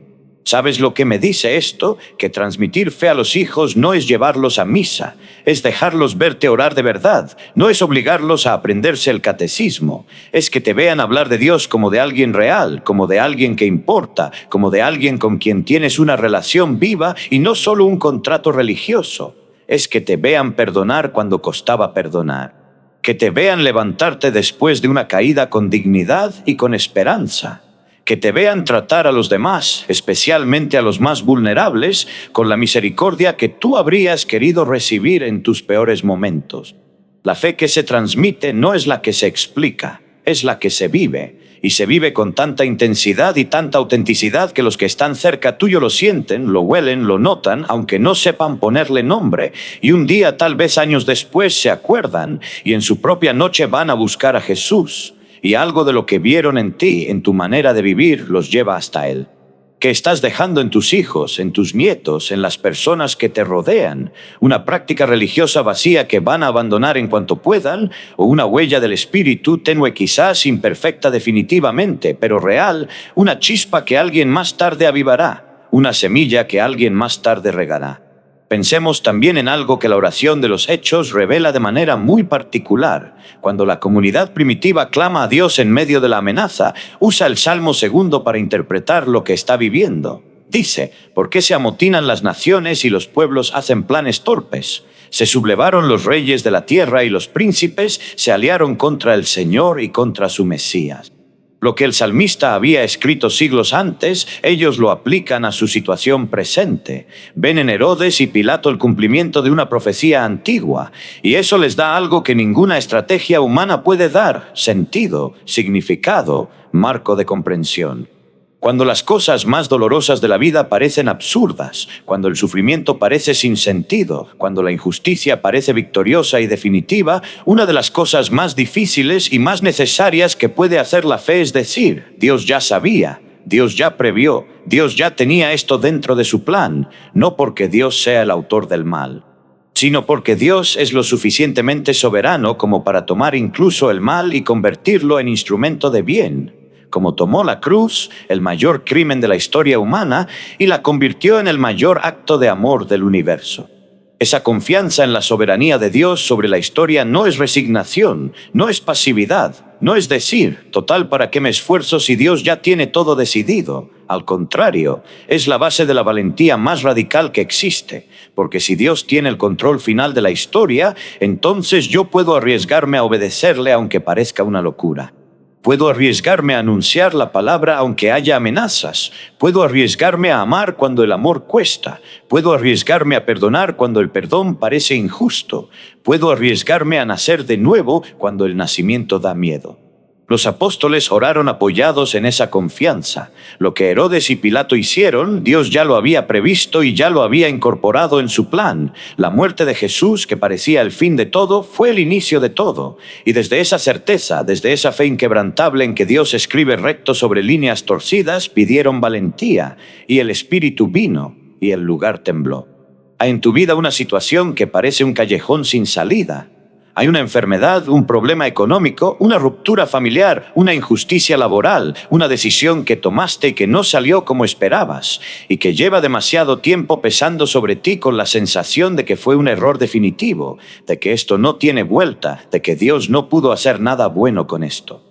¿Sabes lo que me dice esto? Que transmitir fe a los hijos no es llevarlos a misa, es dejarlos verte orar de verdad, no es obligarlos a aprenderse el catecismo, es que te vean hablar de Dios como de alguien real, como de alguien que importa, como de alguien con quien tienes una relación viva y no solo un contrato religioso, es que te vean perdonar cuando costaba perdonar. Que te vean levantarte después de una caída con dignidad y con esperanza. Que te vean tratar a los demás, especialmente a los más vulnerables, con la misericordia que tú habrías querido recibir en tus peores momentos. La fe que se transmite no es la que se explica, es la que se vive. Y se vive con tanta intensidad y tanta autenticidad que los que están cerca tuyo lo sienten, lo huelen, lo notan, aunque no sepan ponerle nombre. Y un día, tal vez años después, se acuerdan y en su propia noche van a buscar a Jesús. Y algo de lo que vieron en ti, en tu manera de vivir, los lleva hasta Él. ¿Qué estás dejando en tus hijos, en tus nietos, en las personas que te rodean? ¿Una práctica religiosa vacía que van a abandonar en cuanto puedan? ¿O una huella del espíritu, tenue quizás, imperfecta definitivamente, pero real, una chispa que alguien más tarde avivará, una semilla que alguien más tarde regará? Pensemos también en algo que la oración de los Hechos revela de manera muy particular. Cuando la comunidad primitiva clama a Dios en medio de la amenaza, usa el Salmo 2 para interpretar lo que está viviendo. Dice: ¿por qué se amotinan las naciones y los pueblos hacen planes torpes? Se sublevaron los reyes de la tierra y los príncipes se aliaron contra el Señor y contra su Mesías. Lo que el salmista había escrito siglos antes, ellos lo aplican a su situación presente. Ven en Herodes y Pilato el cumplimiento de una profecía antigua, y eso les da algo que ninguna estrategia humana puede dar: sentido, significado, marco de comprensión. Cuando las cosas más dolorosas de la vida parecen absurdas, cuando el sufrimiento parece sin sentido, cuando la injusticia parece victoriosa y definitiva, una de las cosas más difíciles y más necesarias que puede hacer la fe es decir: Dios ya sabía, Dios ya previó, Dios ya tenía esto dentro de su plan, no porque Dios sea el autor del mal, sino porque Dios es lo suficientemente soberano como para tomar incluso el mal y convertirlo en instrumento de bien, como tomó la cruz, el mayor crimen de la historia humana, y la convirtió en el mayor acto de amor del universo. Esa confianza en la soberanía de Dios sobre la historia no es resignación, no es pasividad, no es decir: total, ¿para qué me esfuerzo si Dios ya tiene todo decidido? Al contrario, es la base de la valentía más radical que existe, porque si Dios tiene el control final de la historia, entonces yo puedo arriesgarme a obedecerle aunque parezca una locura. Puedo arriesgarme a anunciar la palabra aunque haya amenazas. Puedo arriesgarme a amar cuando el amor cuesta. Puedo arriesgarme a perdonar cuando el perdón parece injusto. Puedo arriesgarme a nacer de nuevo cuando el nacimiento da miedo. Los apóstoles oraron apoyados en esa confianza. Lo que Herodes y Pilato hicieron, Dios ya lo había previsto y ya lo había incorporado en su plan. La muerte de Jesús, que parecía el fin de todo, fue el inicio de todo. Y desde esa certeza, desde esa fe inquebrantable en que Dios escribe recto sobre líneas torcidas, pidieron valentía, y el Espíritu vino, y el lugar tembló. Hay en tu vida una situación que parece un callejón sin salida. Hay una enfermedad, un problema económico, una ruptura familiar, una injusticia laboral, una decisión que tomaste y que no salió como esperabas, y que lleva demasiado tiempo pesando sobre ti con la sensación de que fue un error definitivo, de que esto no tiene vuelta, de que Dios no pudo hacer nada bueno con esto.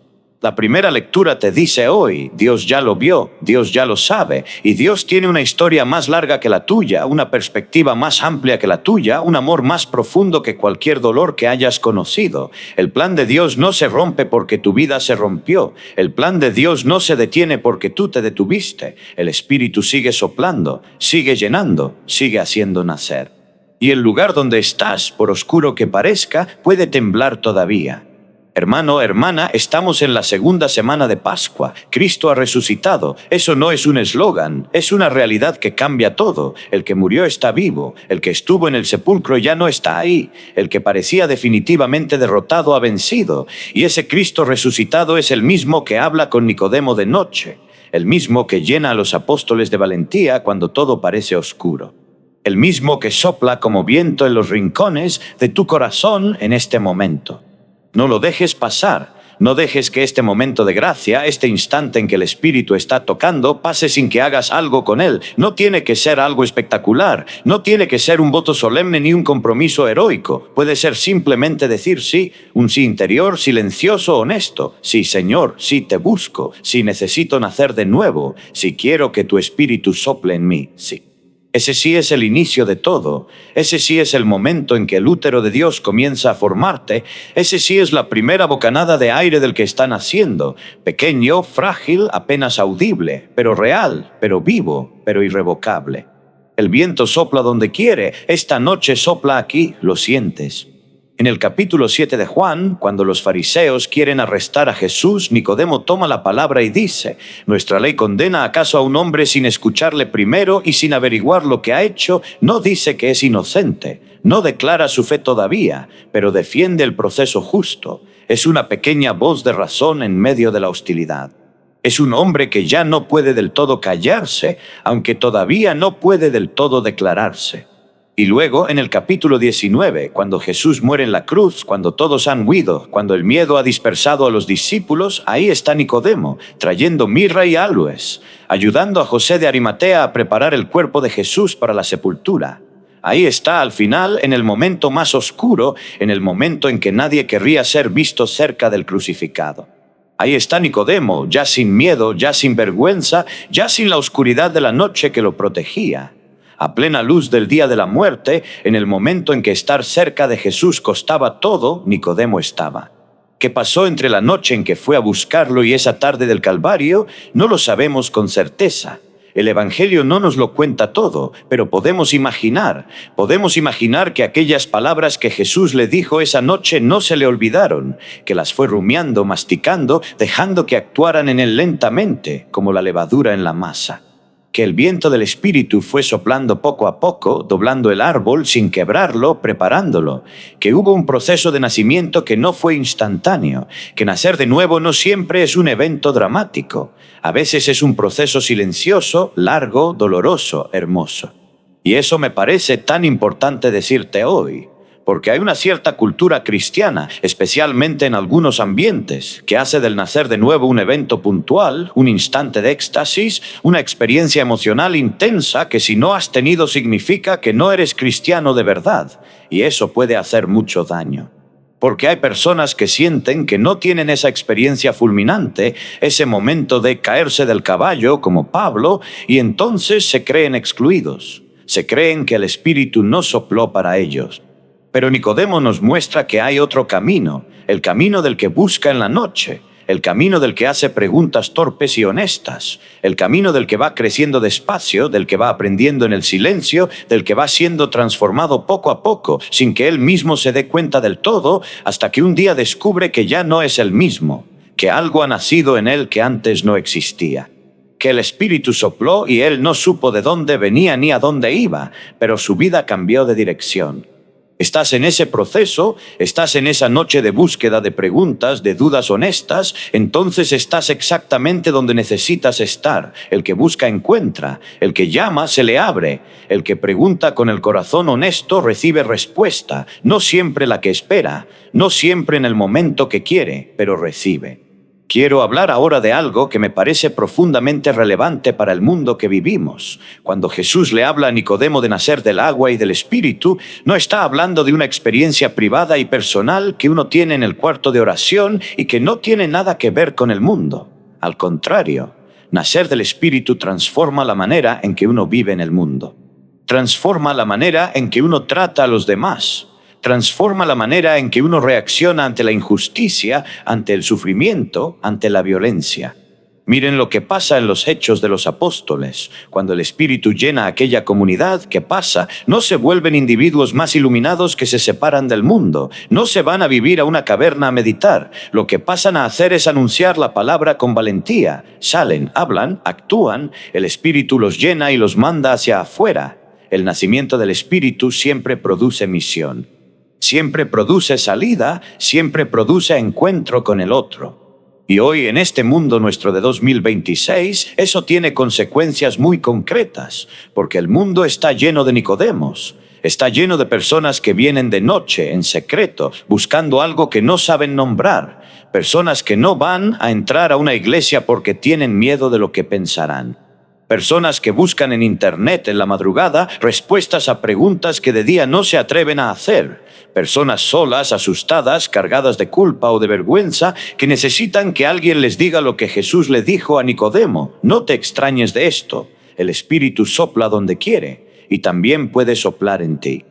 La primera lectura te dice hoy: Dios ya lo vio, Dios ya lo sabe, y Dios tiene una historia más larga que la tuya, una perspectiva más amplia que la tuya, un amor más profundo que cualquier dolor que hayas conocido. El plan de Dios no se rompe porque tu vida se rompió. El plan de Dios no se detiene porque tú te detuviste. El Espíritu sigue soplando, sigue llenando, sigue haciendo nacer. Y el lugar donde estás, por oscuro que parezca, puede temblar todavía. Hermano, hermana, estamos en la segunda semana de Pascua. Cristo ha resucitado. Eso no es un eslogan, es una realidad que cambia todo. El que murió está vivo. El que estuvo en el sepulcro ya no está ahí. El que parecía definitivamente derrotado ha vencido. Y ese Cristo resucitado es el mismo que habla con Nicodemo de noche. El mismo que llena a los apóstoles de valentía cuando todo parece oscuro. El mismo que sopla como viento en los rincones de tu corazón en este momento. No lo dejes pasar. No dejes que este momento de gracia, este instante en que el Espíritu está tocando, pase sin que hagas algo con él. No tiene que ser algo espectacular. No tiene que ser un voto solemne ni un compromiso heroico. Puede ser simplemente decir sí, un sí interior, silencioso, honesto. Sí, Señor, sí te busco. Sí necesito nacer de nuevo. Sí quiero que tu Espíritu sople en mí. Sí. Ese sí es el inicio de todo. Ese sí es el momento en que el útero de Dios comienza a formarte. Ese sí es la primera bocanada de aire del que está naciendo. Pequeño, frágil, apenas audible, pero real, pero vivo, pero irrevocable. El viento sopla donde quiere. Esta noche sopla aquí, lo sientes. En el capítulo 7 de Juan, cuando los fariseos quieren arrestar a Jesús, Nicodemo toma la palabra y dice: ¿nuestra ley condena acaso a un hombre sin escucharle primero y sin averiguar lo que ha hecho? No dice que es inocente, no declara su fe todavía, pero defiende el proceso justo. Es una pequeña voz de razón en medio de la hostilidad. Es un hombre que ya no puede del todo callarse, aunque todavía no puede del todo declararse. Y luego, en el capítulo 19, cuando Jesús muere en la cruz, cuando todos han huido, cuando el miedo ha dispersado a los discípulos, ahí está Nicodemo, trayendo mirra y áloes, ayudando a José de Arimatea a preparar el cuerpo de Jesús para la sepultura. Ahí está al final, en el momento más oscuro, en el momento en que nadie querría ser visto cerca del crucificado. Ahí está Nicodemo, ya sin miedo, ya sin vergüenza, ya sin la oscuridad de la noche que lo protegía. A plena luz del día de la muerte, en el momento en que estar cerca de Jesús costaba todo, Nicodemo estaba. ¿Qué pasó entre la noche en que fue a buscarlo y esa tarde del Calvario? No lo sabemos con certeza. El Evangelio no nos lo cuenta todo, pero podemos imaginar que aquellas palabras que Jesús le dijo esa noche no se le olvidaron, que las fue rumiando, masticando, dejando que actuaran en él lentamente, como la levadura en la masa. Que el viento del Espíritu fue soplando poco a poco, doblando el árbol sin quebrarlo, preparándolo. Que hubo un proceso de nacimiento que no fue instantáneo. Que nacer de nuevo no siempre es un evento dramático. A veces es un proceso silencioso, largo, doloroso, hermoso. Y eso me parece tan importante decirte hoy. Porque hay una cierta cultura cristiana, especialmente en algunos ambientes, que hace del nacer de nuevo un evento puntual, un instante de éxtasis, una experiencia emocional intensa que si no has tenido significa que no eres cristiano de verdad, y eso puede hacer mucho daño. Porque hay personas que sienten que no tienen esa experiencia fulminante, ese momento de caerse del caballo como Pablo, y entonces se creen excluidos, se creen que el Espíritu no sopló para ellos. Pero Nicodemo nos muestra que hay otro camino, el camino del que busca en la noche, el camino del que hace preguntas torpes y honestas, el camino del que va creciendo despacio, del que va aprendiendo en el silencio, del que va siendo transformado poco a poco, sin que él mismo se dé cuenta del todo, hasta que un día descubre que ya no es el mismo, que algo ha nacido en él que antes no existía. Que el Espíritu sopló y él no supo de dónde venía ni a dónde iba, pero su vida cambió de dirección. Estás en ese proceso, estás en esa noche de búsqueda de preguntas, de dudas honestas, entonces estás exactamente donde necesitas estar. El que busca encuentra, el que llama se le abre, el que pregunta con el corazón honesto recibe respuesta, no siempre la que espera, no siempre en el momento que quiere, pero recibe. Quiero hablar ahora de algo que me parece profundamente relevante para el mundo que vivimos. Cuando Jesús le habla a Nicodemo de nacer del agua y del Espíritu, no está hablando de una experiencia privada y personal que uno tiene en el cuarto de oración y que no tiene nada que ver con el mundo. Al contrario, nacer del Espíritu transforma la manera en que uno vive en el mundo. Transforma la manera en que uno trata a los demás. Transforma la manera en que uno reacciona ante la injusticia, ante el sufrimiento, ante la violencia. Miren lo que pasa en los Hechos de los Apóstoles. Cuando el Espíritu llena aquella comunidad, ¿qué pasa? No se vuelven individuos más iluminados que se separan del mundo. No se van a vivir a una caverna a meditar. Lo que pasan a hacer es anunciar la palabra con valentía. Salen, hablan, actúan. El Espíritu los llena y los manda hacia afuera. El nacimiento del Espíritu siempre produce misión. Siempre produce salida, siempre produce encuentro con el otro. Y hoy en este mundo nuestro de 2026, eso tiene consecuencias muy concretas, porque el mundo está lleno de Nicodemos, está lleno de personas que vienen de noche, en secreto, buscando algo que no saben nombrar, personas que no van a entrar a una iglesia porque tienen miedo de lo que pensarán. Personas que buscan en internet en la madrugada respuestas a preguntas que de día no se atreven a hacer. Personas solas, asustadas, cargadas de culpa o de vergüenza, que necesitan que alguien les diga lo que Jesús le dijo a Nicodemo. No te extrañes de esto. El Espíritu sopla donde quiere y también puede soplar en ti.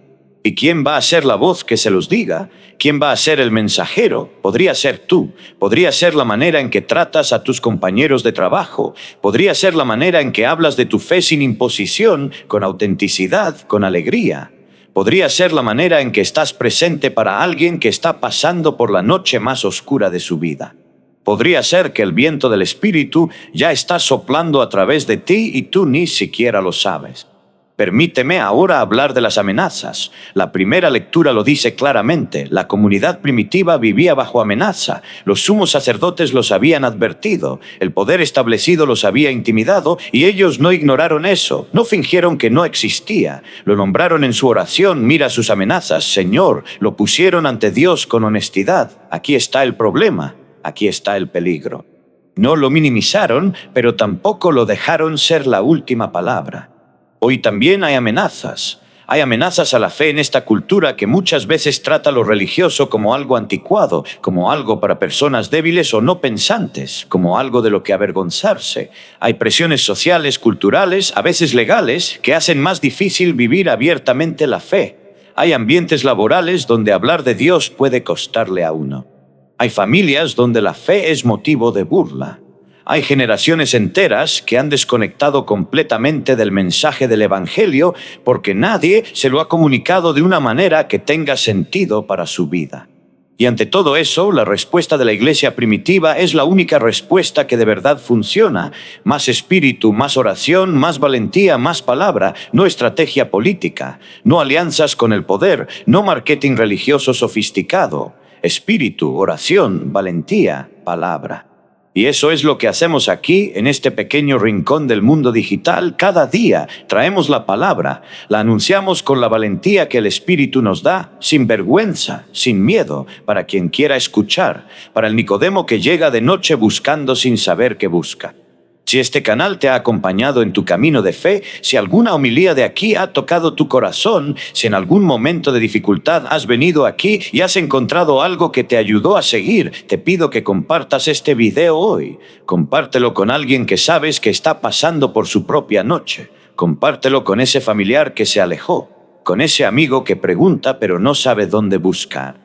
¿Y quién va a ser la voz que se los diga? ¿Quién va a ser el mensajero? Podría ser tú. Podría ser la manera en que tratas a tus compañeros de trabajo. Podría ser la manera en que hablas de tu fe sin imposición, con autenticidad, con alegría. Podría ser la manera en que estás presente para alguien que está pasando por la noche más oscura de su vida. Podría ser que el viento del Espíritu ya está soplando a través de ti y tú ni siquiera lo sabes. Permíteme ahora hablar de las amenazas. La primera lectura lo dice claramente. La comunidad primitiva vivía bajo amenaza. Los sumos sacerdotes los habían advertido. El poder establecido los había intimidado y ellos no ignoraron eso. No fingieron que no existía. Lo nombraron en su oración. Mira sus amenazas, Señor. Lo pusieron ante Dios con honestidad. Aquí está el problema. Aquí está el peligro. No lo minimizaron, pero tampoco lo dejaron ser la última palabra. Hoy también hay amenazas. Hay amenazas a la fe en esta cultura que muchas veces trata lo religioso como algo anticuado, como algo para personas débiles o no pensantes, como algo de lo que avergonzarse. Hay presiones sociales, culturales, a veces legales, que hacen más difícil vivir abiertamente la fe. Hay ambientes laborales donde hablar de Dios puede costarle a uno. Hay familias donde la fe es motivo de burla. Hay generaciones enteras que han desconectado completamente del mensaje del Evangelio porque nadie se lo ha comunicado de una manera que tenga sentido para su vida. Y ante todo eso, la respuesta de la iglesia primitiva es la única respuesta que de verdad funciona. Más espíritu, más oración, más valentía, más palabra, no estrategia política, no alianzas con el poder, no marketing religioso sofisticado. Espíritu, oración, valentía, palabra. Y eso es lo que hacemos aquí, en este pequeño rincón del mundo digital. Cada día traemos la palabra, la anunciamos con la valentía que el Espíritu nos da, sin vergüenza, sin miedo, para quien quiera escuchar, para el Nicodemo que llega de noche buscando sin saber qué busca. Si este canal te ha acompañado en tu camino de fe, si alguna homilía de aquí ha tocado tu corazón, si en algún momento de dificultad has venido aquí y has encontrado algo que te ayudó a seguir, te pido que compartas este video hoy. Compártelo con alguien que sabes que está pasando por su propia noche. Compártelo con ese familiar que se alejó, con ese amigo que pregunta pero no sabe dónde buscar.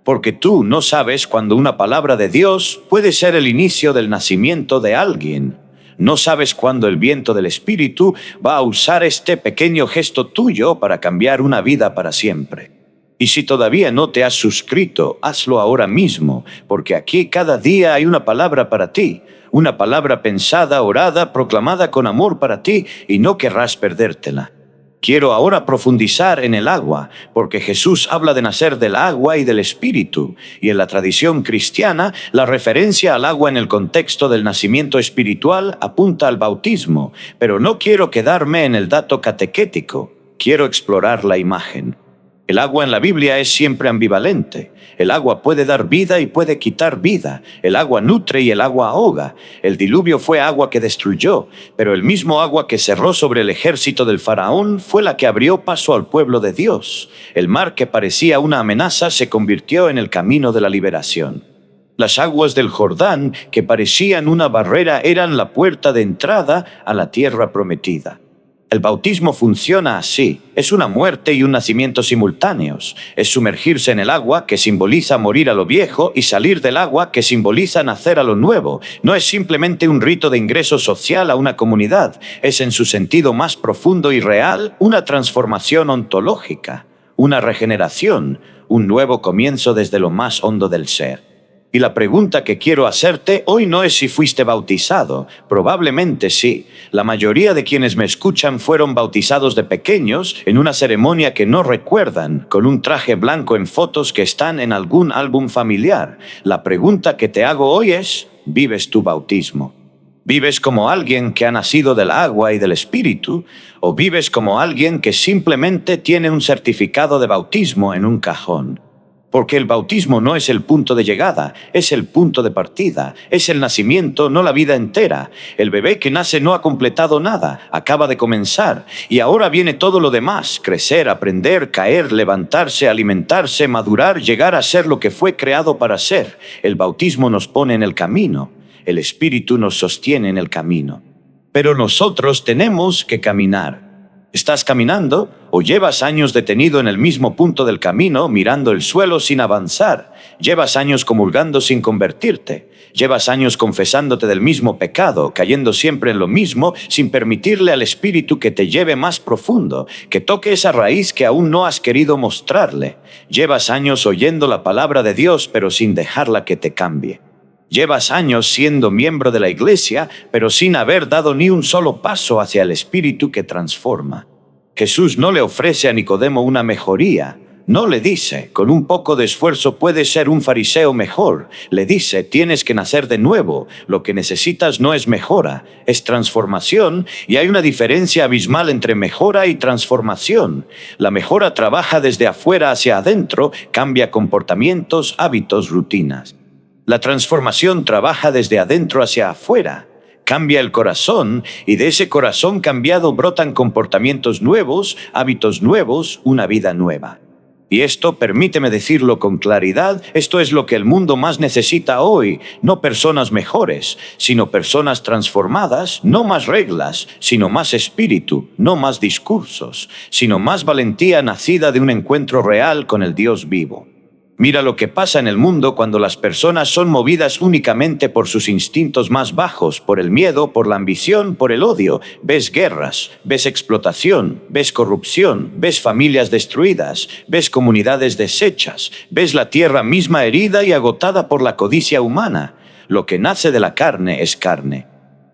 Porque tú no sabes cuándo una palabra de Dios puede ser el inicio del nacimiento de alguien. No sabes cuándo el viento del Espíritu va a usar este pequeño gesto tuyo para cambiar una vida para siempre. Y si todavía no te has suscrito, hazlo ahora mismo, porque aquí cada día hay una palabra para ti, una palabra pensada, orada, proclamada con amor para ti, y no querrás perdértela. Quiero ahora profundizar en el agua, porque Jesús habla de nacer del agua y del Espíritu, y en la tradición cristiana, la referencia al agua en el contexto del nacimiento espiritual apunta al bautismo, pero no quiero quedarme en el dato catequético, quiero explorar la imagen. El agua en la Biblia es siempre ambivalente. El agua puede dar vida y puede quitar vida. El agua nutre y el agua ahoga. El diluvio fue agua que destruyó, pero el mismo agua que cerró sobre el ejército del faraón fue la que abrió paso al pueblo de Dios. El mar que parecía una amenaza se convirtió en el camino de la liberación. Las aguas del Jordán, que parecían una barrera, eran la puerta de entrada a la tierra prometida. El bautismo funciona así, es una muerte y un nacimiento simultáneos. Es sumergirse en el agua, que simboliza morir a lo viejo, y salir del agua, que simboliza nacer a lo nuevo. No es simplemente un rito de ingreso social a una comunidad, es en su sentido más profundo y real una transformación ontológica, una regeneración, un nuevo comienzo desde lo más hondo del ser. Y la pregunta que quiero hacerte hoy no es si fuiste bautizado, probablemente sí. La mayoría de quienes me escuchan fueron bautizados de pequeños en una ceremonia que no recuerdan, con un traje blanco en fotos que están en algún álbum familiar. La pregunta que te hago hoy es, ¿vives tu bautismo? ¿Vives como alguien que ha nacido del agua y del Espíritu? ¿O vives como alguien que simplemente tiene un certificado de bautismo en un cajón? Porque el bautismo no es el punto de llegada, es el punto de partida, es el nacimiento, no la vida entera. El bebé que nace no ha completado nada, acaba de comenzar, y ahora viene todo lo demás: crecer, aprender, caer, levantarse, alimentarse, madurar, llegar a ser lo que fue creado para ser. El bautismo nos pone en el camino, el Espíritu nos sostiene en el camino. Pero nosotros tenemos que caminar. ¿Estás caminando o llevas años detenido en el mismo punto del camino, mirando el suelo sin avanzar? ¿Llevas años comulgando sin convertirte? ¿Llevas años confesándote del mismo pecado, cayendo siempre en lo mismo, sin permitirle al Espíritu que te lleve más profundo, que toque esa raíz que aún no has querido mostrarle? ¿Llevas años oyendo la palabra de Dios, pero sin dejarla que te cambie? Llevas años siendo miembro de la iglesia, pero sin haber dado ni un solo paso hacia el Espíritu que transforma. Jesús no le ofrece a Nicodemo una mejoría. No le dice, con un poco de esfuerzo puedes ser un fariseo mejor. Le dice, tienes que nacer de nuevo. Lo que necesitas no es mejora, es transformación, y hay una diferencia abismal entre mejora y transformación. La mejora trabaja desde afuera hacia adentro, cambia comportamientos, hábitos, rutinas. La transformación trabaja desde adentro hacia afuera, Cambia el corazón y de ese corazón cambiado brotan comportamientos nuevos, hábitos nuevos, una vida nueva. Y esto, permíteme decirlo con claridad, esto es lo que el mundo más necesita hoy, no personas mejores, sino personas transformadas, no más reglas, sino más espíritu, no más discursos, sino más valentía nacida de un encuentro real con el Dios vivo. Mira lo que pasa en el mundo cuando las personas son movidas únicamente por sus instintos más bajos, por el miedo, por la ambición, por el odio. Ves guerras, ves explotación, ves corrupción, ves familias destruidas, ves comunidades deshechas, ves la tierra misma herida y agotada por la codicia humana. Lo que nace de la carne es carne.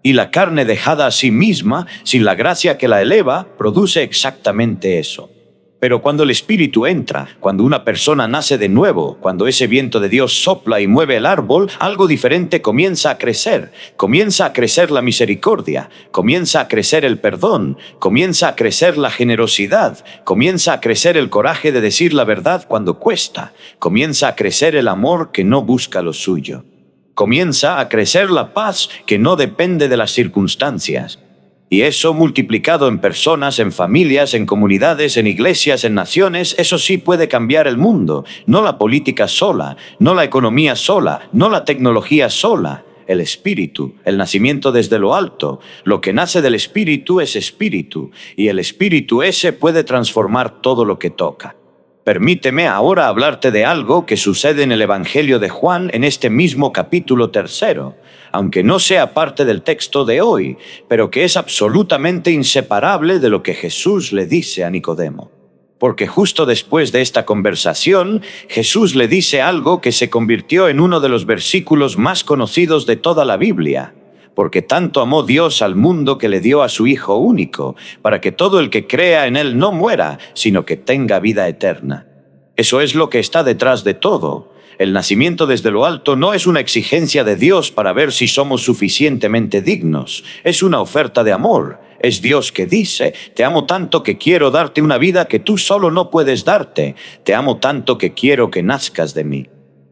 Y la carne dejada a sí misma, sin la gracia que la eleva, produce exactamente eso. Pero cuando el Espíritu entra, cuando una persona nace de nuevo, cuando ese viento de Dios sopla y mueve el árbol, algo diferente comienza a crecer. Comienza a crecer la misericordia, comienza a crecer el perdón, comienza a crecer la generosidad, comienza a crecer el coraje de decir la verdad cuando cuesta, comienza a crecer el amor que no busca lo suyo. Comienza a crecer la paz que no depende de las circunstancias. Y eso multiplicado en personas, en familias, en comunidades, en iglesias, en naciones, eso sí puede cambiar el mundo. No la política sola, no la economía sola, no la tecnología sola. El espíritu, el nacimiento desde lo alto. Lo que nace del espíritu es espíritu, y el espíritu ese puede transformar todo lo que toca. Permíteme ahora hablarte de algo que sucede en el Evangelio de Juan en este mismo capítulo 3, aunque no sea parte del texto de hoy, pero que es absolutamente inseparable de lo que Jesús le dice a Nicodemo. Porque justo después de esta conversación, Jesús le dice algo que se convirtió en uno de los versículos más conocidos de toda la Biblia. Porque tanto amó Dios al mundo que le dio a su Hijo único, para que todo el que crea en Él no muera, sino que tenga vida eterna. Eso es lo que está detrás de todo. El nacimiento desde lo alto no es una exigencia de Dios para ver si somos suficientemente dignos. Es una oferta de amor. Es Dios que dice, te amo tanto que quiero darte una vida que tú solo no puedes darte. Te amo tanto que quiero que nazcas de mí.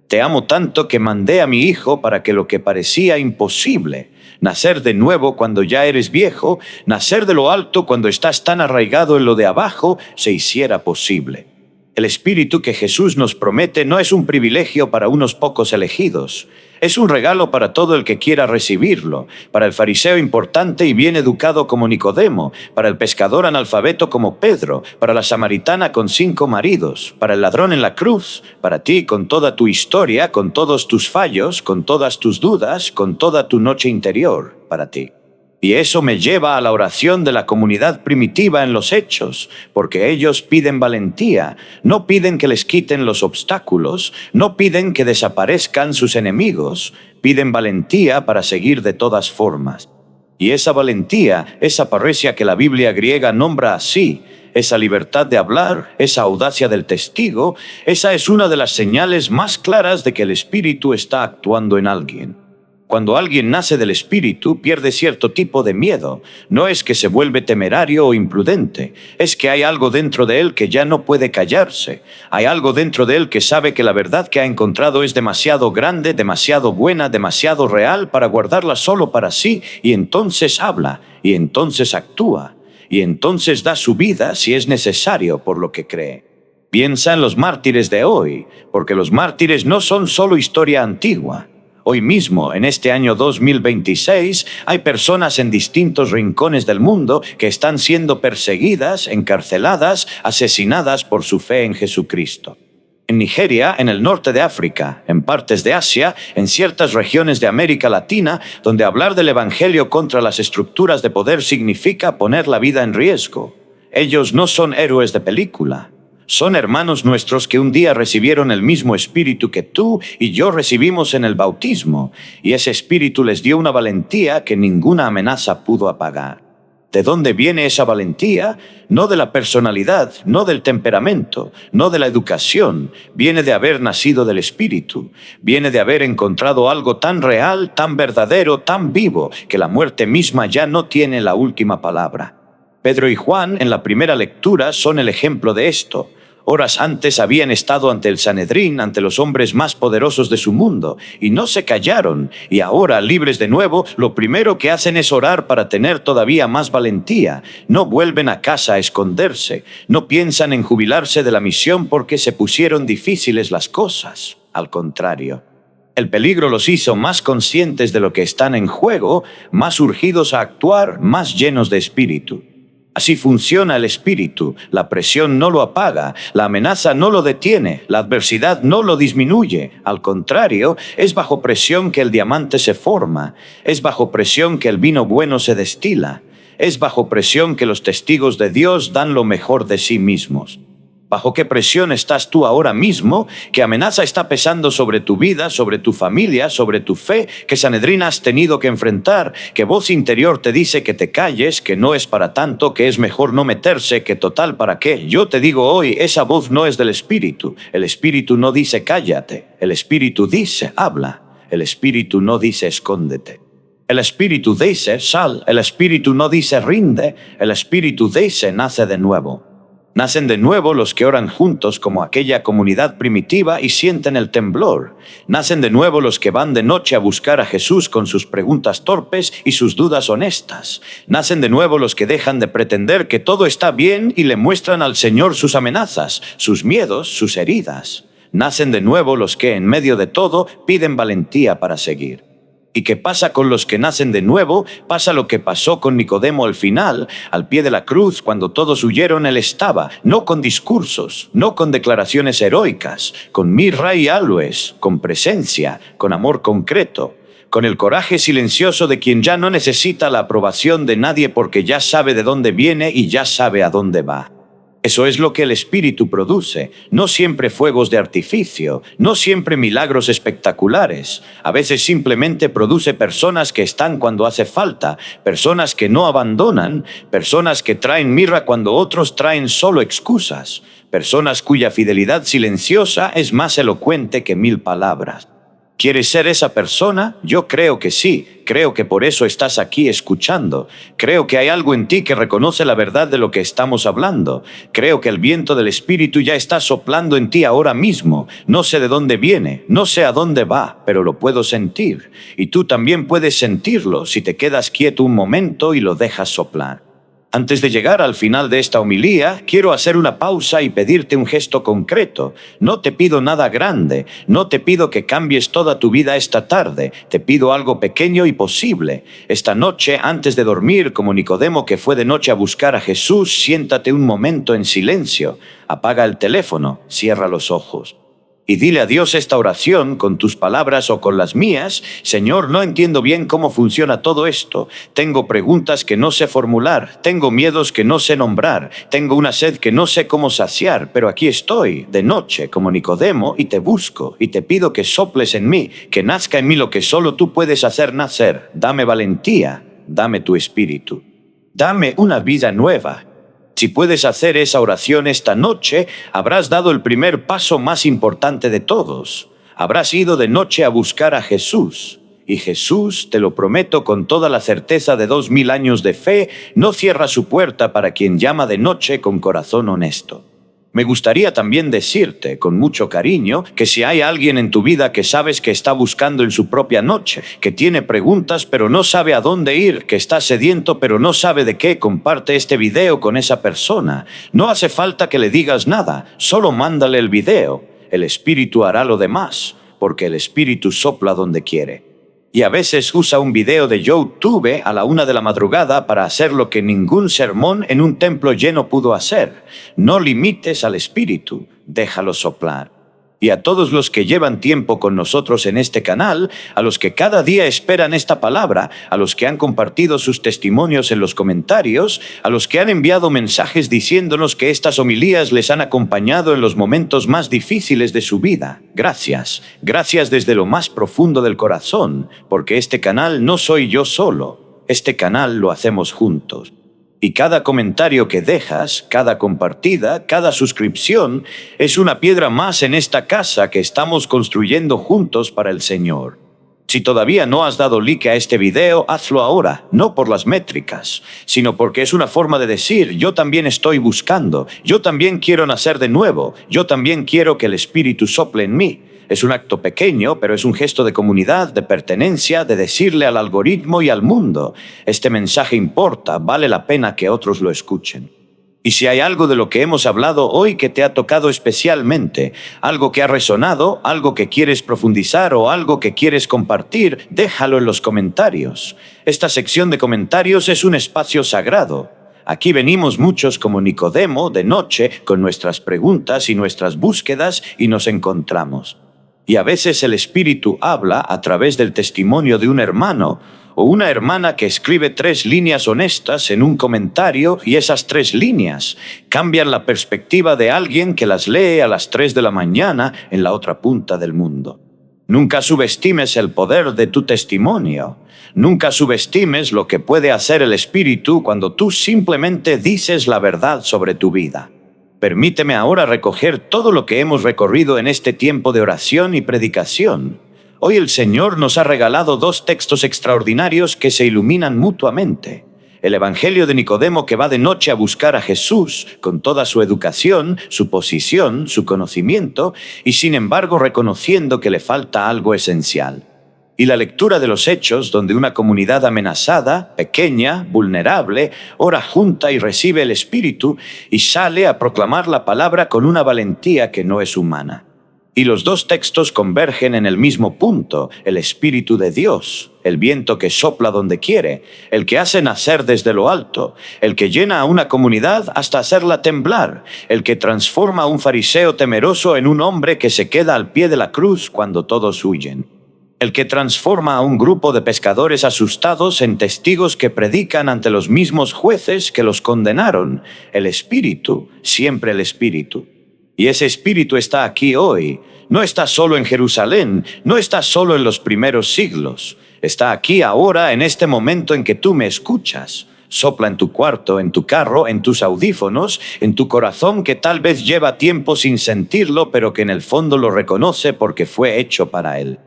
Te amo tanto que mandé a mi Hijo para que lo que parecía imposible, nacer de nuevo cuando ya eres viejo, nacer de lo alto cuando estás tan arraigado en lo de abajo, se hiciera posible. El Espíritu que Jesús nos promete no es un privilegio para unos pocos elegidos. Es un regalo para todo el que quiera recibirlo, para el fariseo importante y bien educado como Nicodemo, para el pescador analfabeto como Pedro, para la samaritana con 5 maridos, para el ladrón en la cruz, para ti con toda tu historia, con todos tus fallos, con todas tus dudas, con toda tu noche interior, para ti. Y eso me lleva a la oración de la comunidad primitiva en los Hechos, porque ellos piden valentía, no piden que les quiten los obstáculos, no piden que desaparezcan sus enemigos, piden valentía para seguir de todas formas. Y esa valentía, esa parresia que la Biblia griega nombra así, esa libertad de hablar, esa audacia del testigo, esa es una de las señales más claras de que el Espíritu está actuando en alguien. Cuando alguien nace del Espíritu, pierde cierto tipo de miedo. No es que se vuelve temerario o imprudente, es que hay algo dentro de él que ya no puede callarse. Hay algo dentro de él que sabe que la verdad que ha encontrado es demasiado grande, demasiado buena, demasiado real para guardarla solo para sí, y entonces habla, y entonces actúa, y entonces da su vida si es necesario por lo que cree. Piensa en los mártires de hoy, porque los mártires no son solo historia antigua. Hoy mismo, en este año 2026, hay personas en distintos rincones del mundo que están siendo perseguidas, encarceladas, asesinadas por su fe en Jesucristo. En Nigeria, en el norte de África, en partes de Asia, en ciertas regiones de América Latina, donde hablar del Evangelio contra las estructuras de poder significa poner la vida en riesgo. Ellos no son héroes de película. Son hermanos nuestros que un día recibieron el mismo espíritu que tú y yo recibimos en el bautismo, y ese espíritu les dio una valentía que ninguna amenaza pudo apagar. ¿De dónde viene esa valentía? No de la personalidad, no del temperamento, no de la educación. Viene de haber nacido del Espíritu. Viene de haber encontrado algo tan real, tan verdadero, tan vivo, que la muerte misma ya no tiene la última palabra. Pedro y Juan, en la primera lectura, son el ejemplo de esto. Horas antes habían estado ante el Sanedrín, ante los hombres más poderosos de su mundo, y no se callaron, y ahora, libres de nuevo, lo primero que hacen es orar para tener todavía más valentía. No vuelven a casa a esconderse, no piensan en jubilarse de la misión porque se pusieron difíciles las cosas. Al contrario, el peligro los hizo más conscientes de lo que están en juego, más urgidos a actuar, más llenos de espíritu. Así funciona el espíritu. La presión no lo apaga, la amenaza no lo detiene, la adversidad no lo disminuye. Al contrario, es bajo presión que el diamante se forma, es bajo presión que el vino bueno se destila, es bajo presión que los testigos de Dios dan lo mejor de sí mismos. ¿Bajo qué presión estás tú ahora mismo? ¿Qué amenaza está pesando sobre tu vida, sobre tu familia, sobre tu fe? ¿Qué Sanedrín has tenido que enfrentar? ¿Qué voz interior te dice que te calles, que no es para tanto, que es mejor no meterse, que total para qué? Yo te digo hoy, esa voz no es del Espíritu. El Espíritu no dice cállate. El Espíritu dice habla. El Espíritu no dice escóndete. El Espíritu dice sal. El Espíritu no dice rinde. El Espíritu dice nace de nuevo. Nacen de nuevo los que oran juntos como aquella comunidad primitiva y sienten el temblor. Nacen de nuevo los que van de noche a buscar a Jesús con sus preguntas torpes y sus dudas honestas. Nacen de nuevo los que dejan de pretender que todo está bien y le muestran al Señor sus amenazas, sus miedos, sus heridas. Nacen de nuevo los que en medio de todo piden valentía para seguir. ¿Y qué pasa con los que nacen de nuevo? Pasa lo que pasó con Nicodemo al final, al pie de la cruz, cuando todos huyeron, él estaba, no con discursos, no con declaraciones heroicas, con mirra y aloes, con presencia, con amor concreto, con el coraje silencioso de quien ya no necesita la aprobación de nadie porque ya sabe de dónde viene y ya sabe a dónde va. Eso es lo que el Espíritu produce, no siempre fuegos de artificio, no siempre milagros espectaculares. A veces simplemente produce personas que están cuando hace falta, personas que no abandonan, personas que traen mirra cuando otros traen solo excusas, personas cuya fidelidad silenciosa es más elocuente que 1000 palabras. ¿Quieres ser esa persona? Yo creo que sí. Creo que por eso estás aquí escuchando. Creo que hay algo en ti que reconoce la verdad de lo que estamos hablando. Creo que el viento del Espíritu ya está soplando en ti ahora mismo. No sé de dónde viene, no sé a dónde va, pero lo puedo sentir. Y tú también puedes sentirlo si te quedas quieto un momento y lo dejas soplar. Antes de llegar al final de esta homilía, quiero hacer una pausa y pedirte un gesto concreto. No te pido nada grande, no te pido que cambies toda tu vida esta tarde, te pido algo pequeño y posible. Esta noche, antes de dormir, como Nicodemo que fue de noche a buscar a Jesús, siéntate un momento en silencio, apaga el teléfono, cierra los ojos. Y dile a Dios esta oración con tus palabras o con las mías. Señor, no entiendo bien cómo funciona todo esto. Tengo preguntas que no sé formular, tengo miedos que no sé nombrar, tengo una sed que no sé cómo saciar, pero aquí estoy, de noche, como Nicodemo, y te busco, y te pido que soples en mí, que nazca en mí lo que solo tú puedes hacer nacer. Dame valentía, dame tu espíritu. Dame una vida nueva. Si puedes hacer esa oración esta noche, habrás dado el primer paso más importante de todos. Habrás ido de noche a buscar a Jesús. Y Jesús, te lo prometo con toda la certeza de 2000 años de fe, no cierra su puerta para quien llama de noche con corazón honesto. Me gustaría también decirte, con mucho cariño, que si hay alguien en tu vida que sabes que está buscando en su propia noche, que tiene preguntas pero no sabe a dónde ir, que está sediento pero no sabe de qué, comparte este video con esa persona. No hace falta que le digas nada, solo mándale el video. El Espíritu hará lo demás, porque el Espíritu sopla donde quiere. Y a veces usa un video de YouTube a la 1 de la madrugada para hacer lo que ningún sermón en un templo lleno pudo hacer. No limites al Espíritu, déjalo soplar. Y a todos los que llevan tiempo con nosotros en este canal, a los que cada día esperan esta palabra, a los que han compartido sus testimonios en los comentarios, a los que han enviado mensajes diciéndonos que estas homilías les han acompañado en los momentos más difíciles de su vida. Gracias, gracias desde lo más profundo del corazón, porque este canal no soy yo solo, este canal lo hacemos juntos. Y cada comentario que dejas, cada compartida, cada suscripción, es una piedra más en esta casa que estamos construyendo juntos para el Señor. Si todavía no has dado like a este video, hazlo ahora, no por las métricas, sino porque es una forma de decir, yo también estoy buscando, yo también quiero nacer de nuevo, yo también quiero que el Espíritu sople en mí. Es un acto pequeño, pero es un gesto de comunidad, de pertenencia, de decirle al algoritmo y al mundo, este mensaje importa, vale la pena que otros lo escuchen. Y si hay algo de lo que hemos hablado hoy que te ha tocado especialmente, algo que ha resonado, algo que quieres profundizar o algo que quieres compartir, déjalo en los comentarios. Esta sección de comentarios es un espacio sagrado. Aquí venimos muchos como Nicodemo de noche con nuestras preguntas y nuestras búsquedas y nos encontramos. Y a veces el Espíritu habla a través del testimonio de un hermano o una hermana que escribe 3 líneas honestas en un comentario y esas 3 líneas cambian la perspectiva de alguien que las lee a las 3 de la mañana en la otra punta del mundo. Nunca subestimes el poder de tu testimonio. Nunca subestimes lo que puede hacer el Espíritu cuando tú simplemente dices la verdad sobre tu vida. Permíteme ahora recoger todo lo que hemos recorrido en este tiempo de oración y predicación. Hoy el Señor nos ha regalado 2 textos extraordinarios que se iluminan mutuamente. El Evangelio de Nicodemo, que va de noche a buscar a Jesús con toda su educación, su posición, su conocimiento, y sin embargo reconociendo que le falta algo esencial. Y la lectura de los Hechos, donde una comunidad amenazada, pequeña, vulnerable, ora junta y recibe el Espíritu y sale a proclamar la palabra con una valentía que no es humana. Y los 2 textos convergen en el mismo punto, el Espíritu de Dios, el viento que sopla donde quiere, el que hace nacer desde lo alto, el que llena a una comunidad hasta hacerla temblar, el que transforma a un fariseo temeroso en un hombre que se queda al pie de la cruz cuando todos huyen. El que transforma a un grupo de pescadores asustados en testigos que predican ante los mismos jueces que los condenaron. El Espíritu, siempre el Espíritu. Y ese Espíritu está aquí hoy. No está solo en Jerusalén, no está solo en los primeros siglos. Está aquí ahora, en este momento en que tú me escuchas. Sopla en tu cuarto, en tu carro, en tus audífonos, en tu corazón que tal vez lleva tiempo sin sentirlo, pero que en el fondo lo reconoce porque fue hecho para él.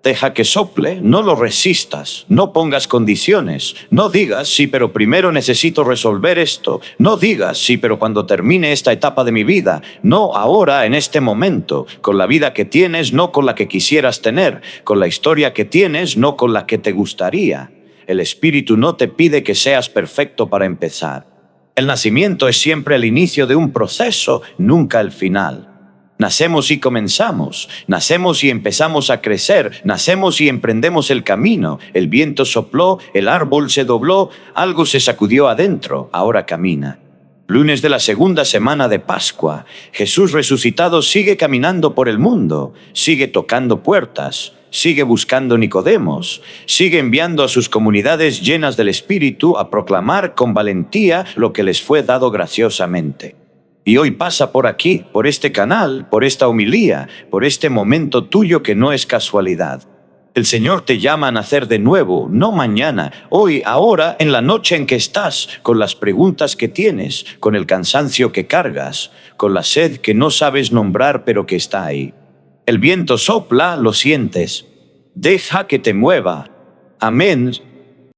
Deja que sople, no lo resistas, no pongas condiciones, no digas, sí, pero primero necesito resolver esto, no digas, sí, pero cuando termine esta etapa de mi vida, no ahora, en este momento, con la vida que tienes, no con la que quisieras tener, con la historia que tienes, no con la que te gustaría. El Espíritu no te pide que seas perfecto para empezar. El nacimiento es siempre el inicio de un proceso, nunca el final. Nacemos y comenzamos, nacemos y empezamos a crecer, nacemos y emprendemos el camino. El viento sopló, el árbol se dobló, algo se sacudió adentro, ahora camina. Lunes de la 2ª semana de Pascua. Jesús resucitado sigue caminando por el mundo, sigue tocando puertas, sigue buscando Nicodemos, sigue enviando a sus comunidades llenas del Espíritu a proclamar con valentía lo que les fue dado graciosamente. Y hoy pasa por aquí, por este canal, por esta homilía, por este momento tuyo que no es casualidad. El Señor te llama a nacer de nuevo, no mañana, hoy, ahora, en la noche en que estás, con las preguntas que tienes, con el cansancio que cargas, con la sed que no sabes nombrar pero que está ahí. El viento sopla, lo sientes. Deja que te mueva. Amén.